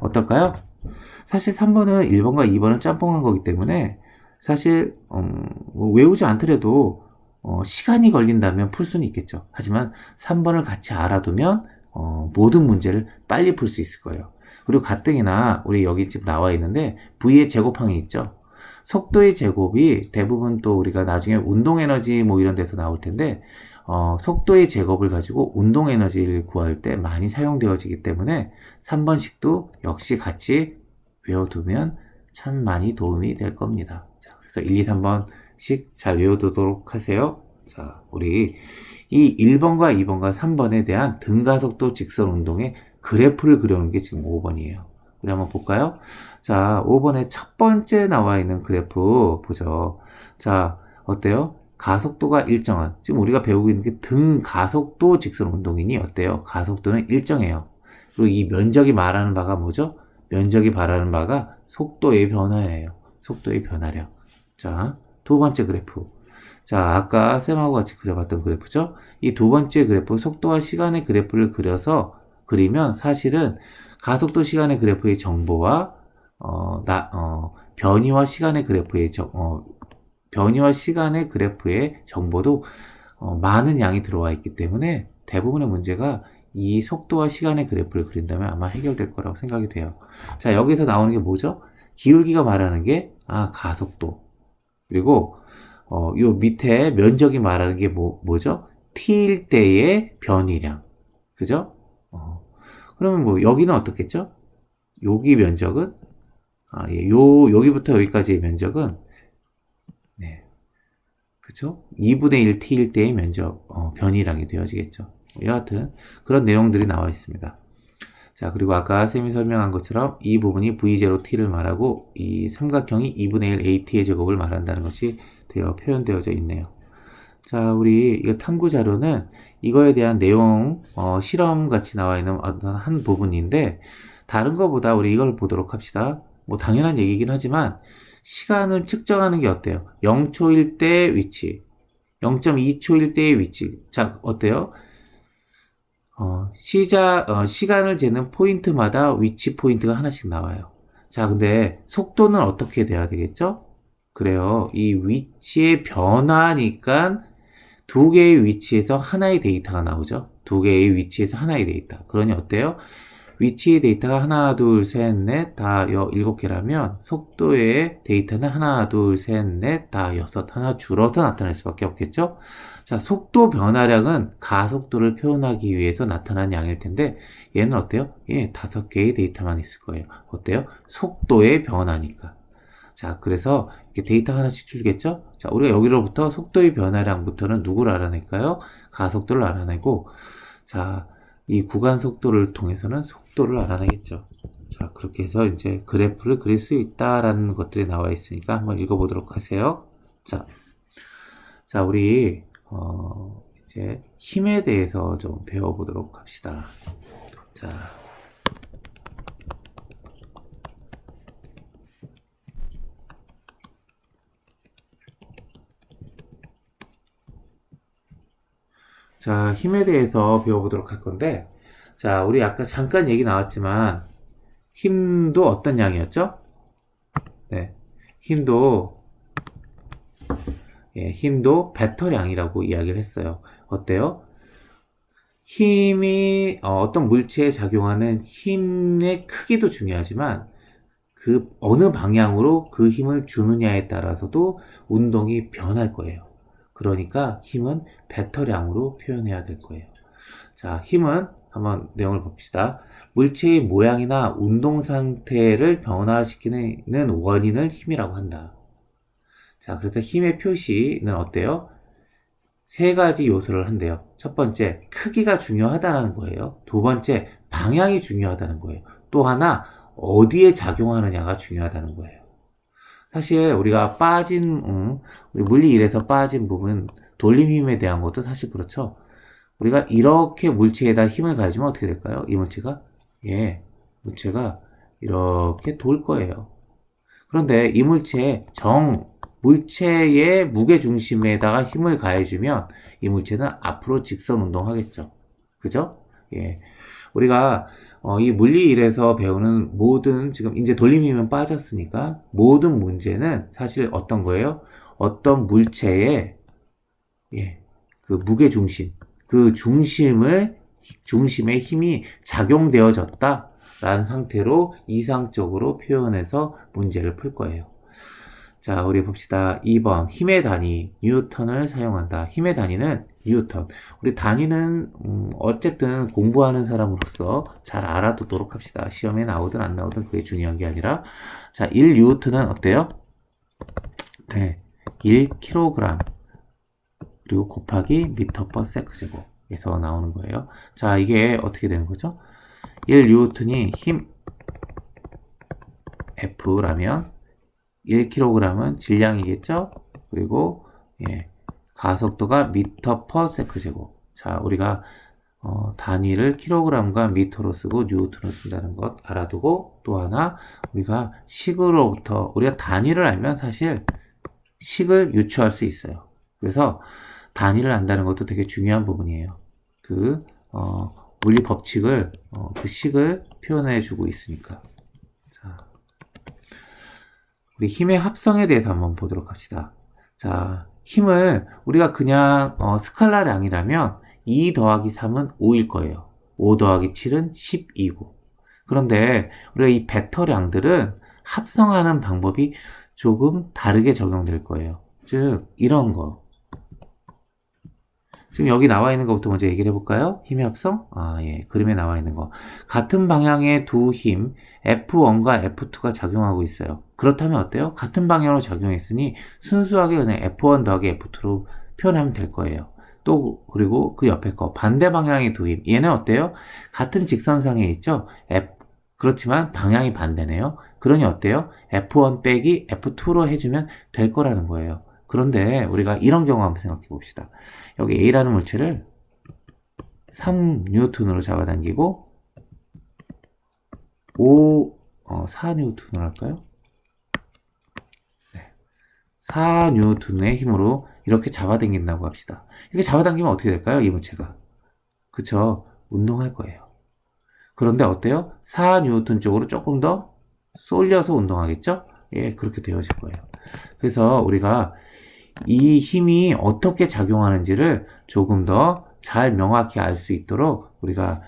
어떨까요? 사실 3번은 1번과 2번을 짬뽕한 거기 때문에 사실 뭐 외우지 않더라도 시간이 걸린다면 풀 수는 있겠죠. 하지만 3번을 같이 알아두면 모든 문제를 빨리 풀 수 있을 거예요. 그리고 가뜩이나 우리 여기 지금 나와 있는데 V의 제곱항이 있죠. 속도의 제곱이 대부분 또 우리가 나중에 운동 에너지 뭐 이런 데서 나올 텐데 속도의 제곱을 가지고 운동 에너지를 구할 때 많이 사용되어지기 때문에 3번식도 역시 같이 외워두면 참 많이 도움이 될 겁니다. 자, 그래서 1, 2, 3번씩 잘 외워두도록 하세요. 자, 우리 이 1번과 2번과 3번에 대한 등가속도 직선 운동의 그래프를 그려놓은 게 지금 5번이에요. 우리 한번 볼까요? 자, 5번에 첫 번째 나와 있는 그래프 보죠. 자, 어때요? 가속도가 일정한, 지금 우리가 배우고 있는 게 등가속도 직선 운동이니 어때요? 가속도는 일정해요. 그리고 이 면적이 말하는 바가 뭐죠? 면적이 말하는 바가 속도의 변화예요. 속도의 변화량. 자, 두 번째 그래프. 자, 아까 쌤하고 같이 그려봤던 그래프죠? 이 두 번째 그래프, 속도와 시간의 그래프를 그리면 사실은 가속도 시간의 그래프의 정보와 변이와 시간의 그래프의 변이와 시간의 그래프의 정보도 많은 양이 들어와 있기 때문에 대부분의 문제가 이 속도와 시간의 그래프를 그린다면 아마 해결될 거라고 생각이 돼요. 자, 여기서 나오는 게 뭐죠? 기울기가 말하는 게 가속도. 그리고 요 밑에 면적이 말하는 게 뭐죠? t일 때의 변이량. 그죠? 그러면 뭐 여기는 어떻겠죠? 여기 면적은 여기부터 여기까지의 면적은 네. 그쵸? 2분의 1 t일 때의 면적 변이량이 되어지겠죠. 여하튼 그런 내용들이 나와 있습니다. 자, 그리고 아까 쌤이 설명한 것처럼 이 부분이 v0t를 말하고 이 삼각형이 2분의 1 at의 제곱을 말한다는 것이 표현되어져 있네요. 자, 우리 이거 탐구 자료는 이거에 대한 내용 실험 같이 나와 있는 어떤 한 부분인데 다른 것보다 우리 이걸 보도록 합시다. 뭐 당연한 얘기긴 하지만 시간을 측정하는 게 어때요? 0초일 때 위치, 0.2초일 때의 위치. 자, 어때요? 시간을 재는 포인트마다 위치 포인트가 하나씩 나와요. 자, 근데 속도는 어떻게 돼야 되겠죠? 그래요. 이 위치의 변화니까 두 개의 위치에서 하나의 데이터가 나오죠. 두 개의 위치에서 하나의 데이터. 그러니 어때요? 위치의 데이터가 하나, 둘, 셋, 넷, 다 7개라면 속도의 데이터는 하나, 둘, 셋, 넷, 다 6, 하나 줄어서 나타날 수밖에 없겠죠? 자, 속도 변화량은 가속도를 표현하기 위해서 나타난 양일 텐데 얘는 어때요? 5개의 데이터만 있을 거예요. 어때요? 속도의 변화니까. 자, 그래서 이렇게 데이터 하나씩 줄겠죠? 자, 우리가 여기로부터 속도의 변화량부터는 누구를 알아낼까요? 가속도를 알아내고, 자, 이 구간 속도를 통해서는 속도를 알아내겠죠. 자, 그렇게 해서 이제 그래프를 그릴 수 있다라는 것들이 나와 있으니까 한번 읽어보도록 하세요. 자, 우리 이제 힘에 대해서 좀 배워보도록 합시다. 자, 힘에 대해서 배워보도록 할 건데, 자, 우리 아까 잠깐 얘기 나왔지만, 힘도 어떤 양이었죠? 네. 힘도 벡터량이라고 이야기를 했어요. 어때요? 힘이, 어떤 물체에 작용하는 힘의 크기도 중요하지만, 그 어느 방향으로 그 힘을 주느냐에 따라서도 운동이 변할 거예요. 그러니까 힘은 벡터량으로 표현해야 될 거예요. 자, 힘은 한번 내용을 봅시다. 물체의 모양이나 운동 상태를 변화시키는 원인을 힘이라고 한다. 자, 그래서 힘의 표시는 어때요? 세 가지 요소를 한대요. 첫 번째, 크기가 중요하다는 거예요. 두 번째, 방향이 중요하다는 거예요. 또 하나, 어디에 작용하느냐가 중요하다는 거예요. 사실 우리가 우리 물리 1에서 빠진 부분, 돌림 힘에 대한 것도 사실 그렇죠. 우리가 이렇게 물체에다 힘을 가해주면 어떻게 될까요? 이 물체가? 물체가 이렇게 돌 거예요. 그런데 이 물체의 무게 중심에다가 힘을 가해주면 이 물체는 앞으로 직선 운동하겠죠. 그죠? 우리가 이 물리 1에서 배우는 모든 지금 이제 돌림힘은 빠졌으니까 모든 문제는 사실 어떤 거예요? 어떤 물체의 그 무게 중심, 그 중심에 힘이 작용되어졌다. 라는 상태로 이상적으로 표현해서 문제를 풀 거예요. 자, 우리 봅시다. 2번 힘의 단위 뉴턴을 사용한다. 힘의 단위는 뉴턴. 우리 단위는 어쨌든 공부하는 사람으로서 잘 알아두도록 합시다. 시험에 나오든 안 나오든 그게 중요한 게 아니라, 자, 1뉴턴은 어때요? 네, 1kg 그리고 곱하기 미터 퍼 세크 제곱에서 나오는 거예요. 자, 이게 어떻게 되는 거죠? 1뉴턴이 힘 F라면 1kg은 질량이겠죠? 그리고 가속도가 미터 퍼 세크 제곱. 자, 우리가 단위를 킬로그램과 미터로 쓰고 뉴턴으로 쓴다는 것 알아두고, 또 하나 우리가 식으로부터 우리가 단위를 알면 사실 식을 유추할 수 있어요. 그래서 단위를 안다는 것도 되게 중요한 부분이에요. 그 물리 법칙을 그 식을 표현해 주고 있으니까. 자, 우리 힘의 합성에 대해서 한번 보도록 합시다. 자, 힘을 우리가 그냥 스칼라량이라면 2 더하기 3은 5일 거예요. 5 더하기 7은 12고. 그런데 우리가 이 벡터량들은 합성하는 방법이 조금 다르게 적용될 거예요. 즉 이런 거. 지금 여기 나와 있는 것부터 먼저 얘기를 해볼까요? 힘의 합성? 그림에 나와 있는 거. 같은 방향의 두 힘 F1과 F2가 작용하고 있어요. 그렇다면 어때요? 같은 방향으로 작용했으니 순수하게 그냥 F1 더하기 F2로 표현하면 될 거예요. 또 그리고 그 옆에 거 반대 방향의 두 힘. 얘는 어때요? 같은 직선상에 있죠? 그렇지만 방향이 반대네요. 그러니 어때요? F1 빼기 F2로 해주면 될 거라는 거예요. 그런데 우리가 이런 경우 한번 생각해 봅시다. 여기 A라는 물체를 3뉴턴으로 잡아당기고 4뉴턴으로 할까요? 네. 4뉴턴의 힘으로 이렇게 잡아당긴다고 합시다. 이렇게 잡아당기면 어떻게 될까요? 이 물체가. 그쵸? 운동할 거예요. 그런데 어때요? 4뉴턴 쪽으로 조금 더 쏠려서 운동하겠죠? 그렇게 되어질 거예요. 그래서 우리가 이 힘이 어떻게 작용하는지를 조금 더 잘 명확히 알 수 있도록 우리가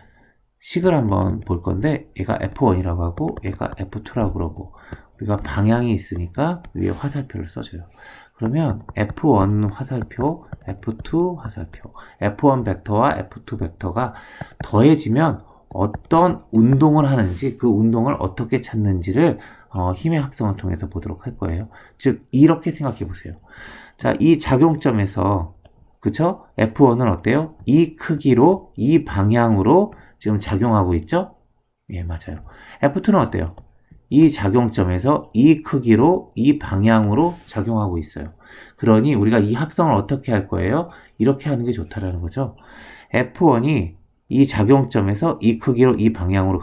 식을 한번 볼 건데, 얘가 F1이라고 하고 얘가 F2라고 그러고, 우리가 방향이 있으니까 위에 화살표를 써줘요. 그러면 F1 화살표, F2 화살표, F1 벡터와 F2 벡터가 더해지면 어떤 운동을 하는지, 그 운동을 어떻게 찾는지를 힘의 합성을 통해서 보도록 할 거예요. 즉 이렇게 생각해 보세요. 자, 이 작용점에서, 그쵸? F1은 어때요? 이 크기로, 이 방향으로 지금 작용하고 있죠? 맞아요. F2는 어때요? 이 작용점에서 이 크기로, 이 방향으로 작용하고 있어요. 그러니 우리가 이 합성을 어떻게 할 거예요? 이렇게 하는 게 좋다라는 거죠. F1이 이 작용점에서 이 크기로, 이 방향으로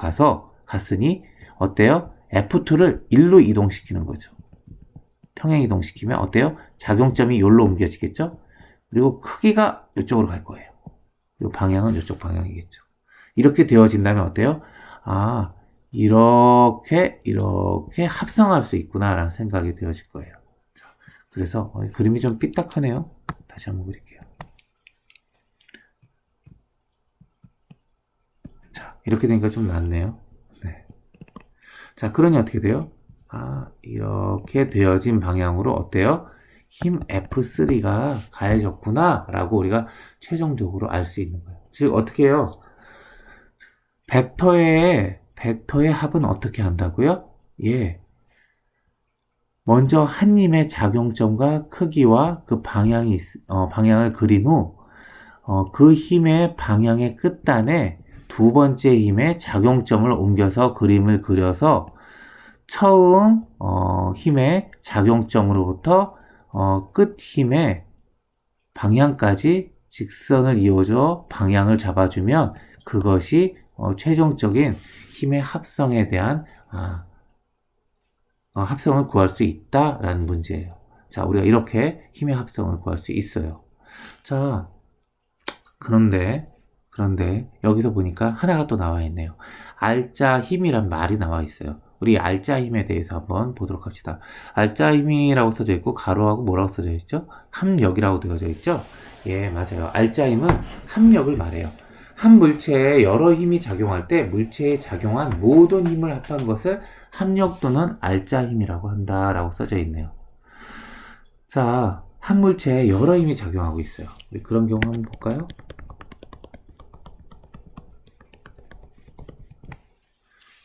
갔으니 어때요? F2를 1로 이동시키는 거죠. 평행 이동시키면 어때요? 작용점이 여기로 옮겨지겠죠? 그리고 크기가 이쪽으로 갈 거예요. 그리고 방향은 이쪽 방향이겠죠. 이렇게 되어진다면 어때요? 이렇게 합성할 수 있구나라는 생각이 되어질 거예요. 자, 그래서 그림이 좀 삐딱하네요. 다시 한번 그릴게요. 자, 이렇게 되니까 좀 낫네요. 네. 자, 그러니 어떻게 돼요? 이렇게 되어진 방향으로 어때요? 힘 F3가 가해졌구나 라고 우리가 최종적으로 알 수 있는 거예요. 즉 어떻게 해요? 벡터의 합은 어떻게 한다고요? 먼저 한 힘의 작용점과 크기와 그 방향을 그린 후 그 힘의 방향의 끝단에 두 번째 힘의 작용점을 옮겨서 그림을 그려서 처음 힘의 작용점으로부터 끝 힘의 방향까지 직선을 이어줘 방향을 잡아주면 그것이 최종적인 힘의 합성에 대한 합성을 구할 수 있다라는 문제예요. 자, 우리가 이렇게 힘의 합성을 구할 수 있어요. 자, 그런데 여기서 보니까 하나가 또 나와 있네요. 알짜 힘이란 말이 나와 있어요. 우리 알짜 힘에 대해서 한번 보도록 합시다. 알짜 힘이라고 써져 있고 가로하고 뭐라고 써져 있죠? 합력이라고 되어져 있죠? 맞아요. 알짜 힘은 합력을 말해요. 한 물체에 여러 힘이 작용할 때 물체에 작용한 모든 힘을 합한 것을 합력 또는 알자 힘이라고 한다라고 써져 있네요. 자, 한 물체에 여러 힘이 작용하고 있어요. 우리 그런 경우 한번 볼까요?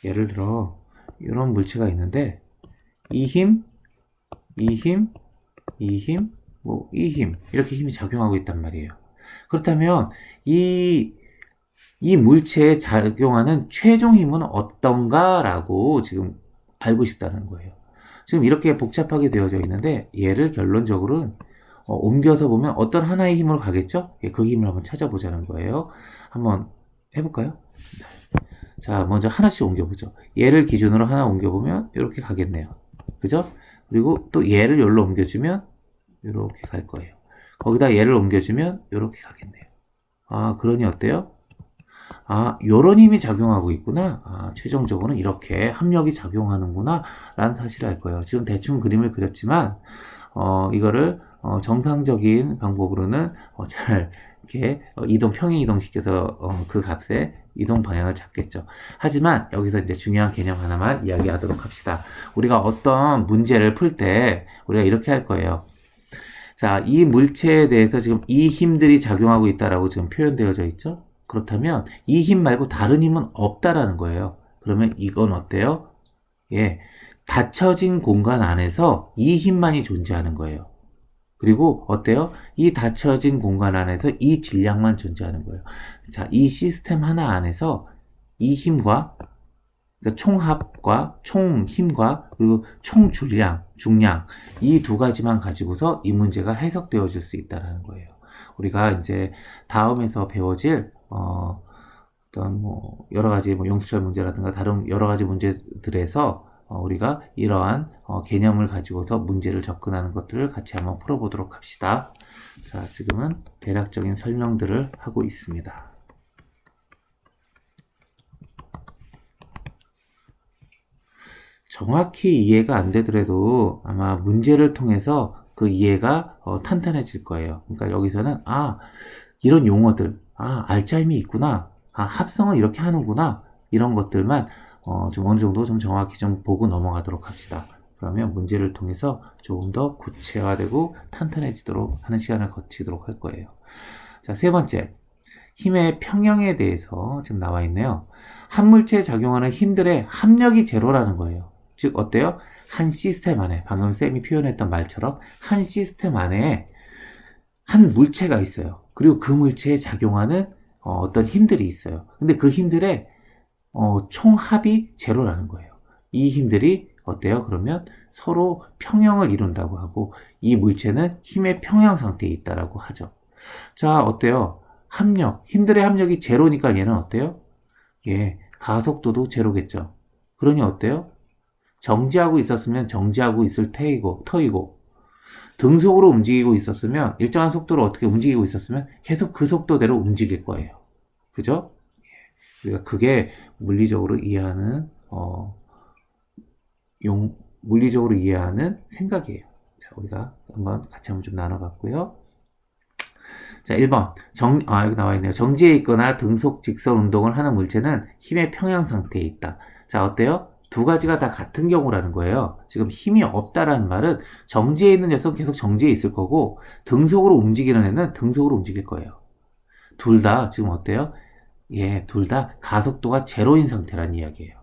예를 들어 이런 물체가 있는데 이 힘, 이 힘, 이 힘, 이 힘 이렇게 힘이 작용하고 있단 말이에요. 그렇다면 이 물체에 작용하는 최종 힘은 어떤가라고 지금 알고 싶다는 거예요. 지금 이렇게 복잡하게 되어져 있는데 얘를 결론적으로는 옮겨서 보면 어떤 하나의 힘으로 가겠죠? 예, 그 힘을 한번 찾아보자는 거예요. 한번 해볼까요? 자, 먼저 하나씩 옮겨보죠. 얘를 기준으로 하나 옮겨보면 이렇게 가겠네요. 그죠? 그리고 또 얘를 여기로 옮겨주면 이렇게 갈 거예요. 거기다 얘를 옮겨주면 이렇게 가겠네요. 아, 그러니 어때요? 아, 요런 힘이 작용하고 있구나. 아, 최종적으로는 이렇게 합력이 작용하는구나. 라는 사실을 알 거예요. 지금 대충 그림을 그렸지만, 이거를, 정상적인 방법으로는, 잘, 이렇게, 평행 이동시켜서, 그 값의 이동 방향을 잡겠죠. 하지만, 여기서 이제 중요한 개념 하나만 이야기하도록 합시다. 우리가 어떤 문제를 풀 때, 우리가 이렇게 할 거예요. 자, 이 물체에 대해서 지금 이 힘들이 작용하고 있다라고 지금 표현되어져 있죠? 그렇다면 이 힘 말고 다른 힘은 없다라는 거예요. 그러면 이건 어때요? 예, 닫혀진 공간 안에서 이 힘만이 존재하는 거예요. 그리고 어때요? 이 닫혀진 공간 안에서 이 질량만 존재하는 거예요. 자, 이 시스템 하나 안에서 이 힘과 그러니까 총합과 총힘과 그리고 총줄량, 중량 이 두 가지만 가지고서 이 문제가 해석되어질 수 있다는 거예요. 우리가 이제 다음에서 배워질 어떤 여러 가지 용수철 문제라든가 다른 여러 가지 문제들에서 우리가 이러한 개념을 가지고서 문제를 접근하는 것들을 같이 한번 풀어보도록 합시다. 자, 지금은 대략적인 설명들을 하고 있습니다. 정확히 이해가 안 되더라도 아마 문제를 통해서 그 이해가 탄탄해질 거예요. 그러니까 여기서는 이런 용어들, 알짜 힘이 있구나, 합성을 이렇게 하는구나 이런 것들만 좀 어느 정도 좀 정확히 좀 보고 넘어가도록 합시다. 그러면 문제를 통해서 조금 더 구체화되고 탄탄해지도록 하는 시간을 거치도록 할 거예요. 자, 세 번째, 힘의 평형에 대해서 지금 나와 있네요. 한 물체에 작용하는 힘들의 합력이 제로라는 거예요. 즉 어때요? 한 시스템 안에 방금 쌤이 표현했던 말처럼 한 시스템 안에 한 물체가 있어요. 그리고 그 물체에 작용하는 어떤 힘들이 있어요. 근데 그 힘들의 총합이 제로라는 거예요. 이 힘들이 어때요? 그러면 서로 평형을 이룬다고 하고 이 물체는 힘의 평형 상태에 있다라고 하죠. 자, 어때요? 합력, 힘들의 합력이 제로니까 얘는 어때요? 예, 가속도도 제로겠죠. 그러니 어때요? 정지하고 있었으면 정지하고 있을 터이고 등속으로 움직이고 있었으면 일정한 속도로 어떻게 움직이고 있었으면 계속 그 속도대로 움직일 거예요. 그죠? 우리가 그게 물리적으로 이해하는 물리적으로 이해하는 생각이에요. 자, 우리가 한번 같이 한번 좀 나눠봤고요. 자, 1번. 여기 나와 있네요. 정지해 있거나 등속 직선 운동을 하는 물체는 힘의 평형 상태에 있다. 자, 어때요? 두 가지가 다 같은 경우라는 거예요. 지금 힘이 없다라는 말은 정지해 있는 녀석은 계속 정지해 있을 거고 등속으로 움직이는 애는 등속으로 움직일 거예요. 둘 다 지금 어때요? 예, 둘 다 가속도가 제로인 상태란 이야기예요.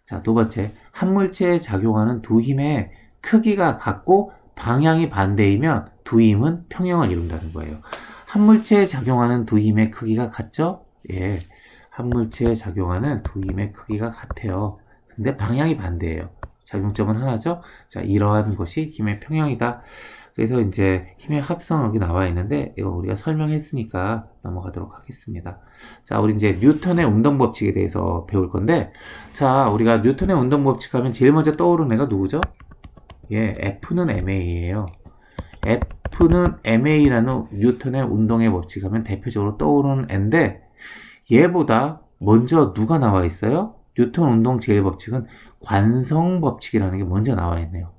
자, 두 번째. 한 물체에 작용하는 두 힘의 크기가 같고 방향이 반대이면 두 힘은 평형을 이룬다는 거예요. 한 물체에 작용하는 두 힘의 크기가 같죠? 예, 한 물체에 작용하는 두 힘의 크기가 같아요. 근데 방향이 반대예요. 작용점은 하나죠? 자, 이러한 것이 힘의 평형이다. 그래서 이제 힘의 합성 여기 나와 있는데 이거 우리가 설명했으니까 넘어가도록 하겠습니다. 자, 우리 이제 뉴턴의 운동 법칙에 대해서 배울 건데, 자, 우리가 뉴턴의 운동 법칙 하면 제일 먼저 떠오르는 애가 누구죠? 예, F는 ma예요. F는 ma라는 뉴턴의 운동의 법칙 하면 대표적으로 떠오르는 애인데 얘보다 먼저 누가 나와 있어요? 뉴턴 운동 제1법칙은 관성 법칙이라는 게 먼저 나와 있네요.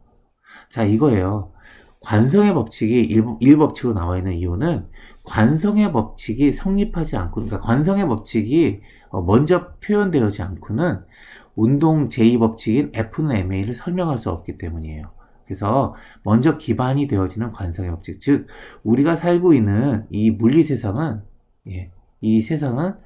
자, 이거예요. 관성의 법칙이 1법칙으로 나와 있는 이유는 관성의 법칙이 성립하지 않고, 그러니까 관성의 법칙이 먼저 표현되지 않고는 운동 제2법칙인 F는 MA를 설명할 수 없기 때문이에요. 그래서 먼저 기반이 되어지는 관성의 법칙, 즉 우리가 살고 있는 이 물리 세상은, 이 세상은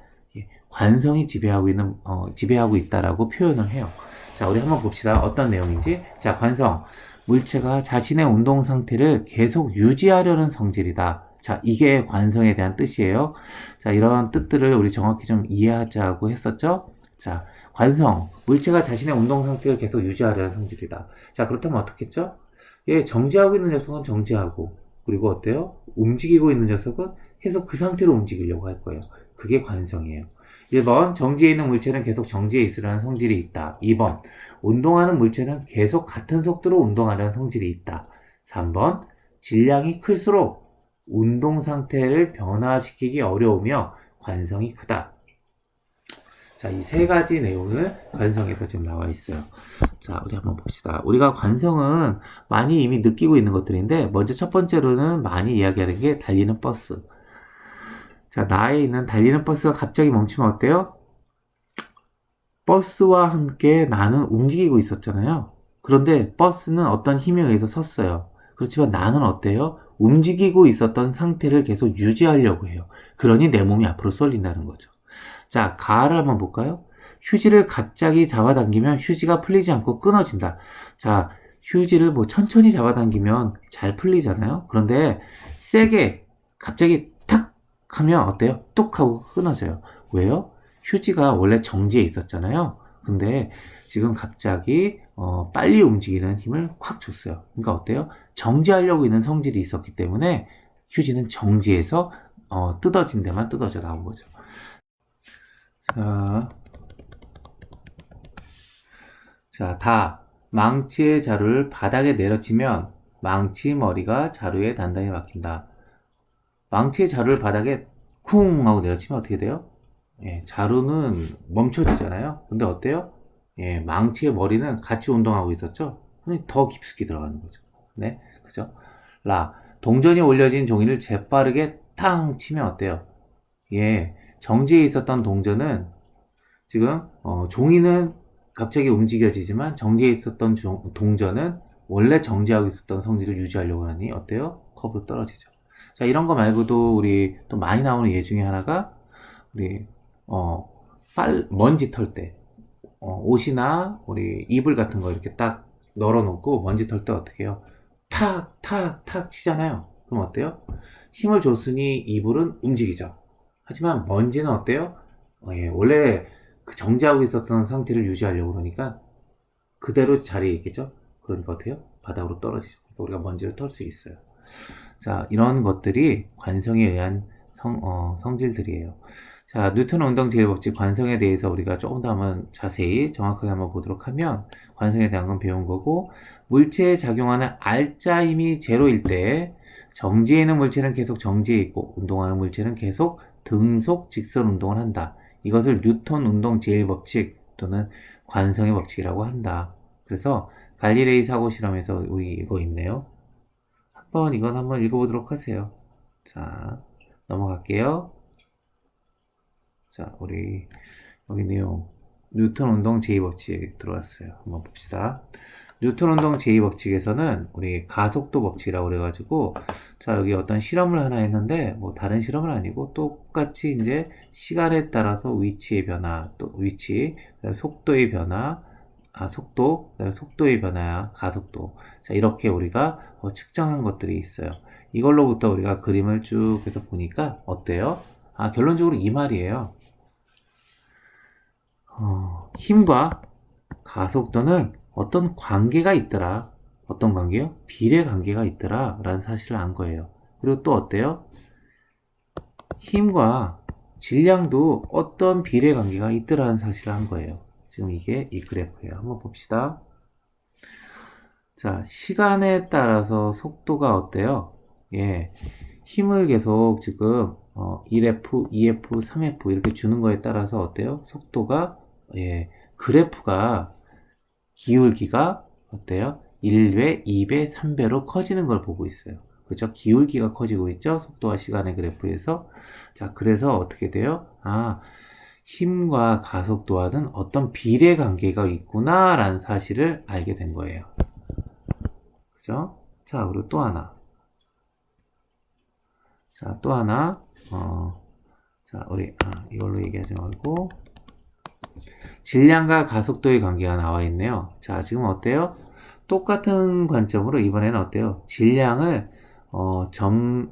관성이 지배하고 있다라고 표현을 해요. 자, 우리 한번 봅시다. 어떤 내용인지. 자, 관성. 물체가 자신의 운동 상태를 계속 유지하려는 성질이다. 자, 이게 관성에 대한 뜻이에요. 자, 이런 뜻들을 우리 정확히 좀 이해하자고 했었죠? 자, 관성. 물체가 자신의 운동 상태를 계속 유지하려는 성질이다. 자, 그렇다면 어떻겠죠? 예, 정지하고 있는 녀석은 정지하고, 그리고 어때요? 움직이고 있는 녀석은 계속 그 상태로 움직이려고 할 거예요. 그게 관성이에요. 1번, 정지해 있는 물체는 계속 정지해 있으려는 성질이 있다. 2번, 운동하는 물체는 계속 같은 속도로 운동하려는 성질이 있다. 3번, 질량이 클수록 운동 상태를 변화시키기 어려우며 관성이 크다. 자, 이 세 가지 내용을 관성에서 지금 나와 있어요. 자, 우리 한번 봅시다. 우리가 관성은 많이 이미 느끼고 있는 것들인데, 먼저 첫 번째로는 많이 이야기하는 게 달리는 버스. 자, 나에 있는 달리는 버스가 갑자기 멈추면 어때요? 버스와 함께 나는 움직이고 있었잖아요. 그런데 버스는 어떤 힘에 의해서 섰어요. 그렇지만 나는 어때요? 움직이고 있었던 상태를 계속 유지하려고 해요. 그러니 내 몸이 앞으로 쏠린다는 거죠. 자, 가를 한번 볼까요? 휴지를 갑자기 잡아당기면 휴지가 풀리지 않고 끊어진다. 자, 휴지를 뭐 천천히 잡아당기면 잘 풀리잖아요. 그런데 세게 갑자기 탁 하면 어때요? 뚝 하고 끊어져요. 왜요? 휴지가 원래 정지해 있었잖아요. 근데 지금 갑자기 빨리 움직이는 힘을 콱 줬어요. 그러니까 어때요? 정지하려고 있는 성질이 있었기 때문에 휴지는 정지해서 뜯어진 데만 뜯어져 나온 거죠. 자, 망치의 자루를 바닥에 내려치면 망치 머리가 자루에 단단히 박힌다. 망치의 자루를 바닥에 쿵 하고 내려치면 어떻게 돼요? 예, 자루는 멈춰지잖아요. 근데 어때요? 예, 망치의 머리는 같이 운동하고 있었죠? 그러니 더 깊숙이 들어가는 거죠. 네, 그죠? 동전이 올려진 종이를 재빠르게 탕 치면 어때요? 예, 정지해 있었던 동전은 지금 종이는 갑자기 움직여지지만 정지해 있었던 동전은 원래 정지하고 있었던 성질을 유지하려고 하니 어때요? 컵으로 떨어지죠. 자, 이런 거 말고도 우리 또 많이 나오는 예 중에 하나가 우리 먼지 털 때 옷이나 우리 이불 같은 거 이렇게 딱 널어놓고 먼지 털 때 어떻게 해요? 탁, 탁, 탁 치잖아요. 그럼 어때요? 힘을 줬으니 이불은 움직이죠. 하지만 먼지는 어때요? 예, 원래 그 정지하고 있었던 상태를 유지하려고 그러니까 그대로 자리에 있겠죠? 그러니까 어때요? 바닥으로 떨어지죠. 그러니까 우리가 먼지를 털 수 있어요. 자, 이런 것들이 관성에 의한 성질들이에요. 자, 뉴턴 운동 제일법칙 관성에 대해서 우리가 조금 더 한번 자세히 정확하게 한번 보도록 하면 관성에 대한 건 배운 거고, 물체에 작용하는 알자 힘이 제로일 때 정지해 있는 물체는 계속 정지해 있고 운동하는 물체는 계속 등속 직선 운동을 한다. 이것을 뉴턴 운동 제일법칙 또는 관성의 법칙이라고 한다. 그래서 갈릴레이 사고 실험에서 우리 이거 있네요. 이건 한번 읽어보도록 하세요. 자, 넘어갈게요. 자, 우리 여기 내용 뉴턴 운동 제2법칙 들어왔어요. 한번 봅시다. 뉴턴 운동 제2법칙에서는 우리 가속도 법칙이라고 그래가지고, 자, 여기 어떤 실험을 하나 했는데 뭐 다른 실험은 아니고 똑같이 이제 시간에 따라서 위치의 변화, 또 위치, 속도의 변화, 속도의 변화야 가속도. 자, 이렇게 우리가 측정한 것들이 있어요. 이걸로부터 우리가 그림을 쭉 해서 보니까 어때요? 결론적으로 이 말이에요. 힘과 가속도는 어떤 관계가 있더라. 어떤 관계요? 비례 관계가 있더라. 라는 사실을 안 거예요. 그리고 또 어때요? 힘과 질량도 어떤 비례 관계가 있더라는 사실을 한 거예요. 지금 이게 이 그래프예요. 한번 봅시다. 자, 시간에 따라서 속도가 어때요? 예, 힘을 계속 지금 1F, 2F, 3F 이렇게 주는 거에 따라서 어때요? 속도가 그래프가 기울기가 어때요? 1배, 2배, 3배로 커지는 걸 보고 있어요. 그죠? 기울기가 커지고 있죠? 속도와 시간의 그래프에서. 자, 그래서 어떻게 돼요? 아, 힘과 가속도와는 어떤 비례 관계가 있구나라는 사실을 알게 된 거예요. 그죠? 자, 그리고 또 하나. 자, 또 하나. 자, 우리 이걸로 얘기하지 말고 질량과 가속도의 관계가 나와 있네요. 자, 지금 어때요? 똑같은 관점으로 이번에는 어때요? 질량을 3M,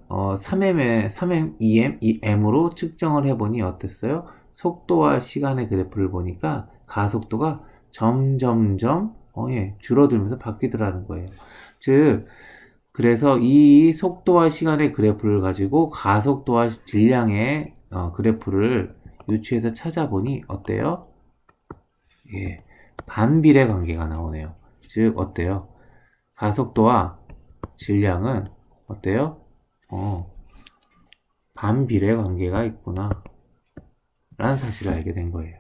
2M, 2M으로 측정을 해보니 어땠어요? 속도와 시간의 그래프를 보니까 가속도가 점점점 줄어들면서 바뀌더라는 거예요. 즉, 그래서 이 속도와 시간의 그래프를 가지고 가속도와 질량의 그래프를 유추해서 찾아보니 어때요? 예, 반비례 관계가 나오네요. 즉 어때요? 가속도와 질량은 어때요? 반비례 관계가 있구나 라는 사실을 알게 된 거예요.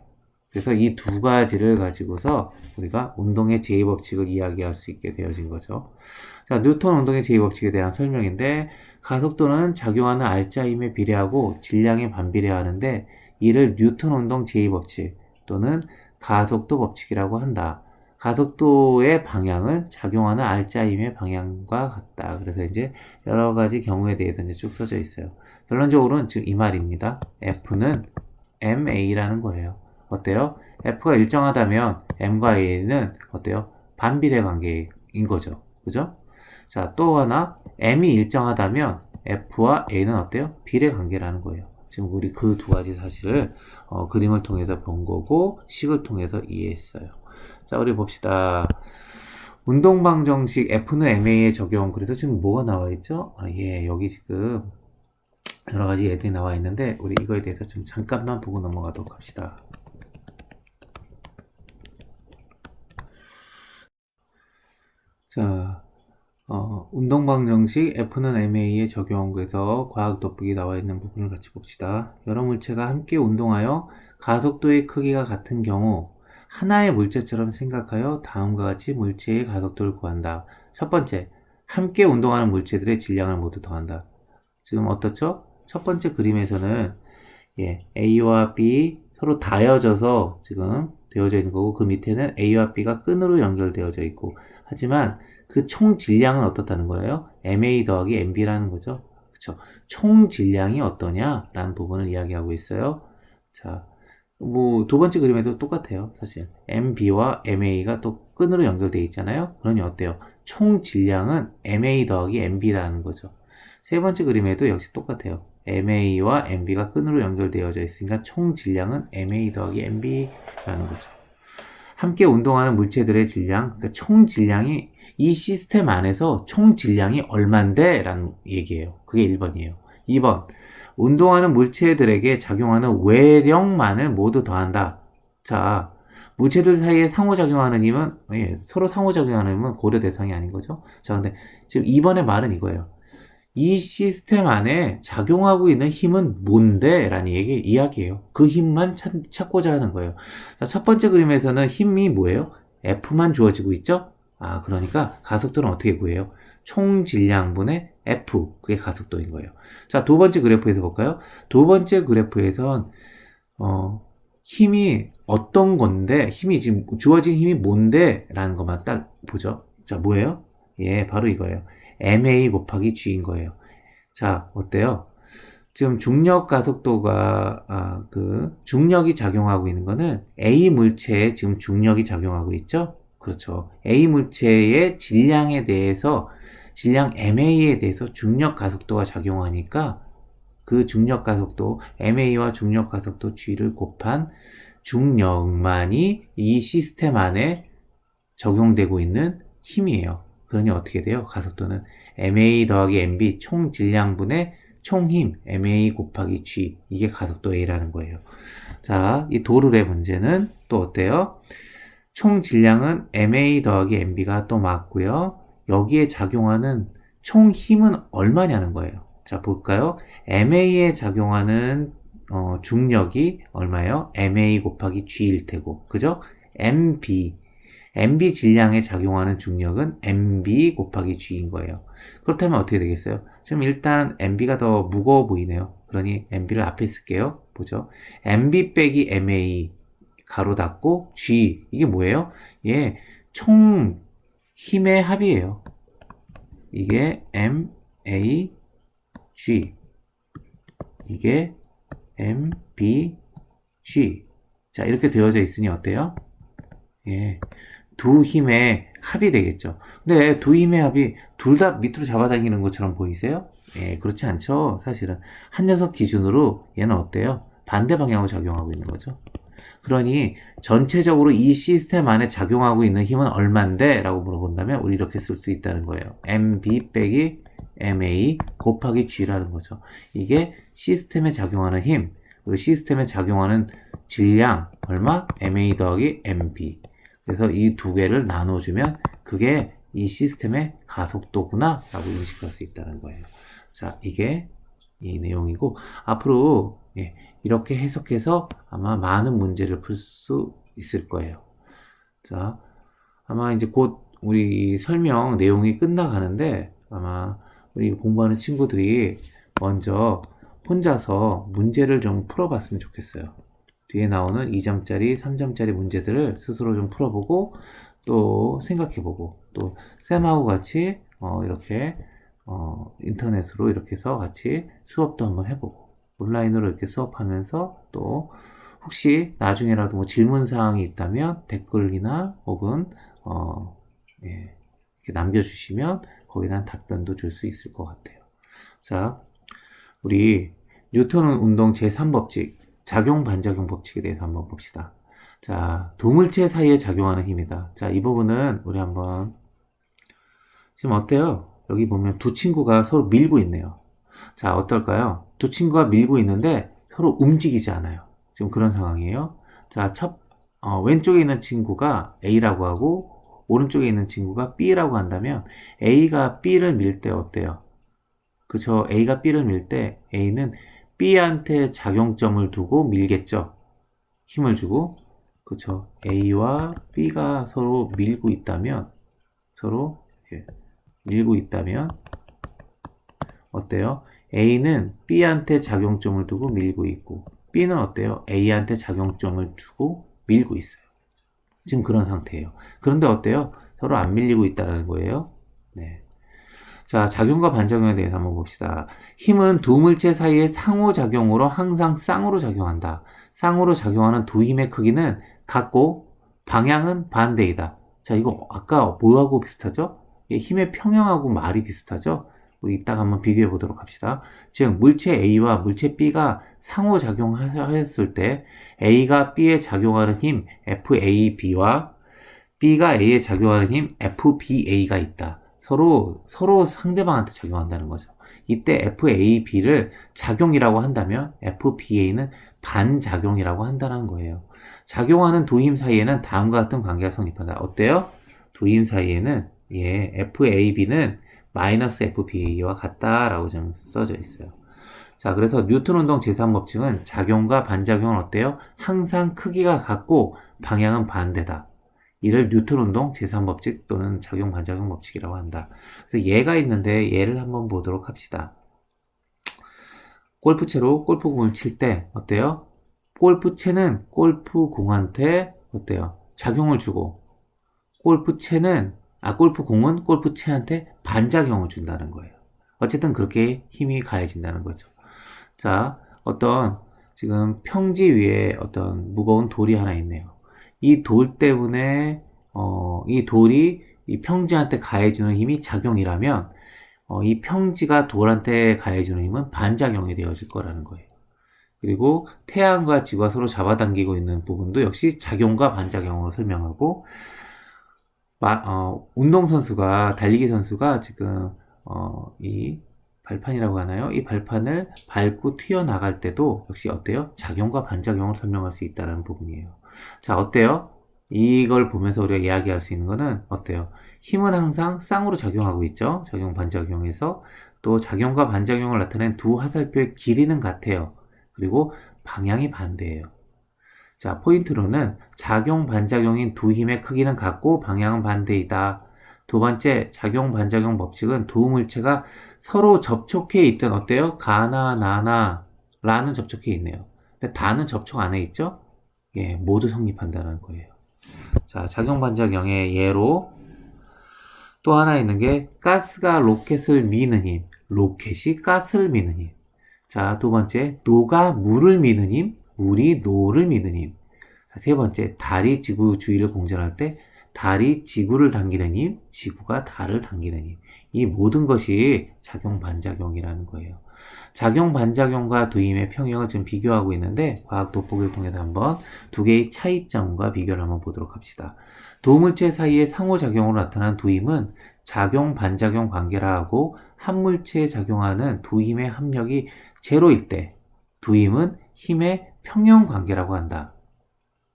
그래서 이 두 가지를 가지고서 우리가 운동의 제2법칙을 이야기할 수 있게 되어진 거죠. 자, 뉴턴 운동의 제2법칙에 대한 설명인데 가속도는 작용하는 알짜 힘에 비례하고 질량에 반비례하는데 이를 뉴턴 운동 제2법칙 또는 가속도 법칙이라고 한다. 가속도의 방향은 작용하는 알짜 힘의 방향과 같다. 그래서 이제 여러 가지 경우에 대해서 이제 쭉 써져 있어요. 결론적으로는 즉 이 말입니다. F는 MA라는 거예요. 어때요? F가 일정하다면 M과 A는 어때요? 반비례 관계인 거죠. 그죠? 자, 또 하나, M이 일정하다면 F와 A는 어때요? 비례 관계라는 거예요. 지금 우리 그 두 가지 사실을 그림을 통해서 본 거고 식을 통해서 이해했어요. 자, 우리 봅시다. 운동방 정식 F는 MA에 적용. 그래서 지금 뭐가 나와 있죠? 여기 지금 여러 가지 애들이 나와 있는데 우리 이거에 대해서 좀 잠깐만 보고 넘어가도록 합시다. 자, 운동방 정식 F는 MA에 적용. 그래서 과학 돋보기 나와 있는 부분을 같이 봅시다. 여러 물체가 함께 운동하여 가속도의 크기가 같은 경우 하나의 물체처럼 생각하여 다음과 같이 물체의 가속도를 구한다. 첫 번째, 함께 운동하는 물체들의 질량을 모두 더한다. 지금 어떻죠? 첫 번째 그림에서는 A와 B 서로 닿아져서 지금 되어져 있는 거고 그 밑에는 A와 B가 끈으로 연결되어져 있고 하지만 그 총 질량은 어떻다는 거예요? MA 더하기 MB라는 거죠. 그쵸? 총 질량이 어떠냐라는 부분을 이야기하고 있어요. 자, 뭐 두 번째 그림에도 똑같아요. 사실 MB와 MA가 또 끈으로 연결되어 있잖아요. 그러니 어때요? 총 질량은 MA 더하기 MB라는 거죠. 세 번째 그림에도 역시 똑같아요. MA와 MB가 끈으로 연결되어져 있으니까 총 질량은 MA 더하기 MB라는 거죠. 함께 운동하는 물체들의 질량, 그러니까 총 질량이 이 시스템 안에서 총 질량이 얼만데? 라는 얘기예요. 그게 1번이에요. 2번, 운동하는 물체들에게 작용하는 외력만을 모두 더한다. 자, 물체들 사이에 상호작용하는 힘은, 서로 상호작용하는 힘은 고려 대상이 아닌 거죠. 자, 근데 지금 2번의 말은 이거예요. 이 시스템 안에 작용하고 있는 힘은 뭔데? 라는 이야기예요. 그 힘만 찾고자 하는 거예요. 자, 첫 번째 그림에서는 힘이 뭐예요? F만 주어지고 있죠? 그러니까 가속도는 어떻게 구해요? 총 질량분의 F, 그게 가속도인 거예요. 자, 두 번째 그래프에서 볼까요? 두 번째 그래프에선 힘이 어떤 건데, 힘이 지금 주어진 힘이 뭔데? 라는 것만 딱 보죠. 자, 뭐예요? 바로 이거예요. MA 곱하기 G인 거예요. 자, 어때요? 지금 중력 가속도가, 중력이 작용하고 있는 거는 A 물체에 지금 중력이 작용하고 있죠? 그렇죠. A 물체의 질량에 대해서, 질량 MA에 대해서 중력 가속도가 작용하니까 그 중력 가속도, MA와 중력 가속도 G를 곱한 중력만이 이 시스템 안에 적용되고 있는 힘이에요. 그러니 어떻게 돼요? 가속도는 MA 더하기 MB 총 질량분의 총 힘 MA 곱하기 G, 이게 가속도 A라는 거예요. 자, 이 도르의 문제는 또 어때요? 총 질량은 MA 더하기 MB가 또 맞고요. 여기에 작용하는 총 힘은 얼마냐는 거예요. 자, 볼까요? MA에 작용하는 중력이 얼마예요? MA 곱하기 G일 테고, 그죠? MB MB 질량에 작용하는 중력은 MB 곱하기 G인 거예요. 그렇다면 어떻게 되겠어요? 지금 일단 MB가 더 무거워 보이네요. 그러니 MB를 앞에 쓸게요. 보죠. MB 빼기 MA 가로 닫고 G 이게 뭐예요? 예, 총 힘의 합이에요. 이게 MA G 이게 MB G 자 이렇게 되어져 있으니 어때요? 예, 두 힘의 합이 되겠죠. 근데 두 힘의 합이 둘 다 밑으로 잡아당기는 것처럼 보이세요? 예, 그렇지 않죠. 사실은 한 녀석 기준으로 얘는 어때요? 반대 방향으로 작용하고 있는 거죠. 그러니 전체적으로 이 시스템 안에 작용하고 있는 힘은 얼만데? 라고 물어본다면 우리 이렇게 쓸 수 있다는 거예요. MB 빼기 MA 곱하기 G라는 거죠. 이게 시스템에 작용하는 힘, 그리고 시스템에 작용하는 질량 얼마? MA 더하기 MB. 그래서 이 두 개를 나눠주면 그게 이 시스템의 가속도구나 라고 인식할 수 있다는 거예요. 자, 이게 이 내용이고 앞으로 예, 이렇게 해석해서 아마 많은 문제를 풀 수 있을 거예요. 자, 아마 이제 곧 우리 설명 내용이 끝나가는데 아마 우리 공부하는 친구들이 먼저 혼자서 문제를 좀 풀어봤으면 좋겠어요. 뒤에 나오는 2점짜리, 3점짜리 문제들을 스스로 좀 풀어보고 또 생각해보고 또 쌤하고 같이 이렇게 인터넷으로 이렇게 해서 같이 수업도 한번 해보고 온라인으로 이렇게 수업하면서 또 혹시 나중에라도 뭐 질문사항이 있다면 댓글이나 혹은 예, 이렇게 남겨주시면 거기에 대한 답변도 줄 수 있을 것 같아요. 자, 우리 뉴턴 운동 제3법칙 작용 반작용 법칙에 대해서 한번 봅시다. 자, 두 물체 사이에 작용하는 힘이다. 자, 이 부분은 우리 한번 지금 어때요? 여기 보면 두 친구가 서로 밀고 있네요. 자, 어떨까요? 두 친구가 밀고 있는데 서로 움직이지 않아요. 지금 그런 상황이에요. 자, 왼쪽에 있는 친구가 A라고 하고 오른쪽에 있는 친구가 B라고 한다면 A가 B를 밀 때 어때요? 그쵸? A가 B를 밀 때 A는 B한테 작용점을 두고 밀겠죠? 힘을 주고. 그쵸? A와 B가 서로 밀고 있다면 서로 이렇게 밀고 있다면 어때요? A는 B한테 작용점을 두고 밀고 있고 B는 어때요? A한테 작용점을 두고 밀고 있어요. 지금 그런 상태예요. 그런데 어때요? 서로 안 밀리고 있다는 거예요. 네. 자, 작용과 반작용에 대해서 한번 봅시다. 힘은 두 물체 사이의 상호작용으로 항상 쌍으로 작용한다. 쌍으로 작용하는 두 힘의 크기는 같고 방향은 반대이다. 자, 이거 아까 뭐하고 비슷하죠? 힘의 평형하고 말이 비슷하죠? 우리 이따가 한번 비교해 보도록 합시다. 즉 물체 A와 물체 B가 상호작용하였을 때 A가 B에 작용하는 힘 FAB와 B가 A에 작용하는 힘 FBA가 있다. 서로 상대방한테 작용한다는 거죠. 이때 FAB를 작용이라고 한다면 FBA는 반작용이라고 한다는 거예요. 작용하는 두 힘 사이에는 다음과 같은 관계가 성립한다. 어때요? 두 힘 사이에는 FAB는 마이너스 FBA와 같다라고 좀 써져 있어요. 자, 그래서 뉴턴 운동 제3법칙은 작용과 반작용은 어때요? 항상 크기가 같고 방향은 반대다. 이를 뉴턴 운동 제3법칙 또는 작용 반작용 법칙이라고 한다. 그래서 얘가 있는데 얘를 한번 보도록 합시다. 골프채로 골프공을 칠 때 어때요? 골프채는 골프공한테 어때요? 작용을 주고 골프공은 골프채한테 반작용을 준다는 거예요. 어쨌든 그렇게 힘이 가해진다는 거죠. 자, 지금 평지 위에 어떤 무거운 돌이 하나 있네요. 이 돌 때문에 이 돌이 이 평지한테 가해주는 힘이 작용이라면 이 평지가 돌한테 가해주는 힘은 반작용이 되어질 거라는 거예요. 그리고 태양과 지구가 서로 잡아당기고 있는 부분도 역시 작용과 반작용으로 설명하고 달리기 선수가 지금 이 발판이라고 하나요? 이 발판을 밟고 튀어나갈 때도 역시 어때요? 작용과 반작용을 설명할 수 있다는 부분이에요. 자, 어때요? 이걸 보면서 우리가 이야기할 수 있는 거는 어때요? 힘은 항상 쌍으로 작용하고 있죠? 작용, 반작용에서 또 작용과 반작용을 나타낸 두 화살표의 길이는 같아요. 그리고 방향이 반대예요. 자, 포인트로는 작용, 반작용인 두 힘의 크기는 같고 방향은 반대이다. 두 번째, 작용, 반작용 법칙은 두 물체가 서로 접촉해 있든 어때요? 가나, 나나, 라는 접촉해 있네요. 근데 다는 접촉 안에 있죠? 예, 모두 성립한다는 거예요. 자, 작용, 반작용의 예로 또 하나 있는 게 가스가 로켓을 미는 힘, 로켓이 가스를 미는 힘. 자, 두 번째, 노가 물을 미는 힘, 물이 노를 미는 힘. 자, 세 번째, 달이 지구 주위를 공전할 때 달이 지구를 당기는 힘, 지구가 달을 당기는 힘. 이 모든 것이 작용, 반작용이라는 거예요. 작용, 반작용과 두 힘의 평형을 지금 비교하고 있는데 과학 돋보기를 통해서 한번 두 개의 차이점과 비교를 한번 보도록 합시다. 두 물체 사이의 상호작용으로 나타난 두 힘은 작용, 반작용 관계라 하고 한 물체에 작용하는 두 힘의 합력이 제로일 때 두 힘은 힘의 평형 관계라고 한다.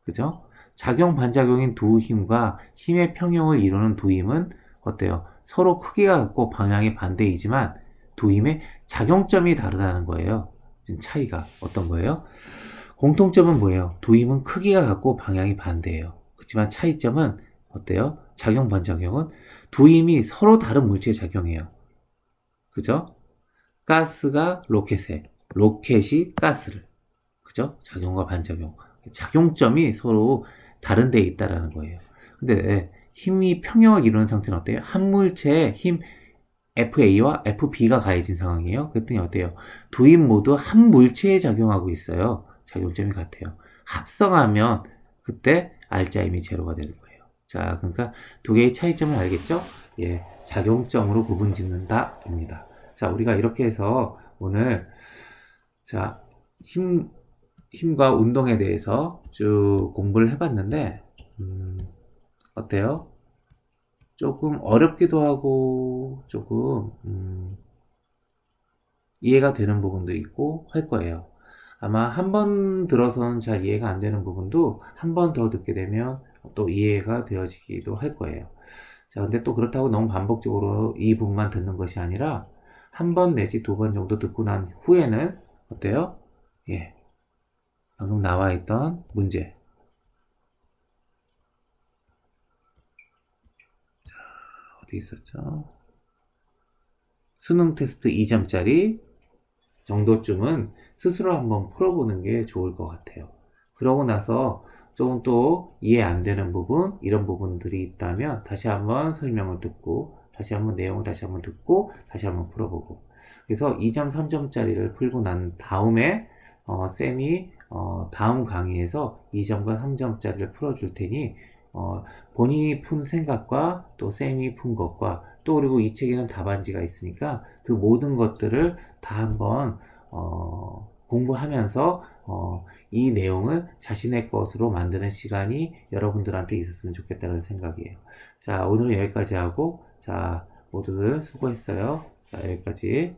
그죠? 작용, 반작용인 두 힘과 힘의 평형을 이루는 두 힘은 어때요? 서로 크기가 같고 방향이 반대이지만 두 힘의 작용점이 다르다는 거예요. 지금 차이가 어떤 거예요? 공통점은 뭐예요? 두 힘은 크기가 같고 방향이 반대예요. 그렇지만 차이점은 어때요? 작용, 반작용은 두 힘이 서로 다른 물체에 작용해요. 그죠? 가스가 로켓에, 로켓이 가스를. 그죠? 작용과 반작용. 작용점이 서로 다른 데에 있다라는 거예요. 근데 힘이 평형을 이루는 상태는 어때요? 한 물체에 힘 FA와 FB가 가해진 상황이에요. 그랬더니 어때요? 두 힘 모두 한 물체에 작용하고 있어요. 작용점이 같아요. 합성하면 그때 R자 힘이 제로가 되는 거예요. 자, 그러니까 두 개의 차이점을 알겠죠? 예, 작용점으로 구분 짓는다 입니다. 자, 우리가 이렇게 해서 오늘 자, 힘과 운동에 대해서 쭉 공부를 해봤는데 어때요? 조금 어렵기도 하고 조금 이해가 되는 부분도 있고 할 거예요. 아마 한 번 들어서는 잘 이해가 안 되는 부분도 한 번 더 듣게 되면 또 이해가 되어지기도 할 거예요. 자, 근데 또 그렇다고 너무 반복적으로 이 부분만 듣는 것이 아니라 한 번 내지 두 번 정도 듣고 난 후에는 어때요? 예, 방금 나와 있던 문제. 자, 어디 있었죠? 수능 테스트 2점짜리 정도쯤은 스스로 한번 풀어보는 게 좋을 것 같아요. 그러고 나서 조금 또 이해 안 되는 부분, 이런 부분들이 있다면 다시 한번 설명을 듣고, 다시 한번 내용을 다시 한번 듣고, 다시 한번 풀어보고. 그래서 2점, 3점짜리를 풀고 난 다음에, 쌤이, 다음 강의에서 2점과 3점짜리를 풀어줄 테니, 본인이 푼 생각과 또 쌤이 푼 것과 또 그리고 이 책에는 답안지가 있으니까 그 모든 것들을 다 한번 공부하면서 이 내용을 자신의 것으로 만드는 시간이 여러분들한테 있었으면 좋겠다는 생각이에요. 자, 오늘은 여기까지 하고 자, 모두들 수고했어요. 자, 여기까지.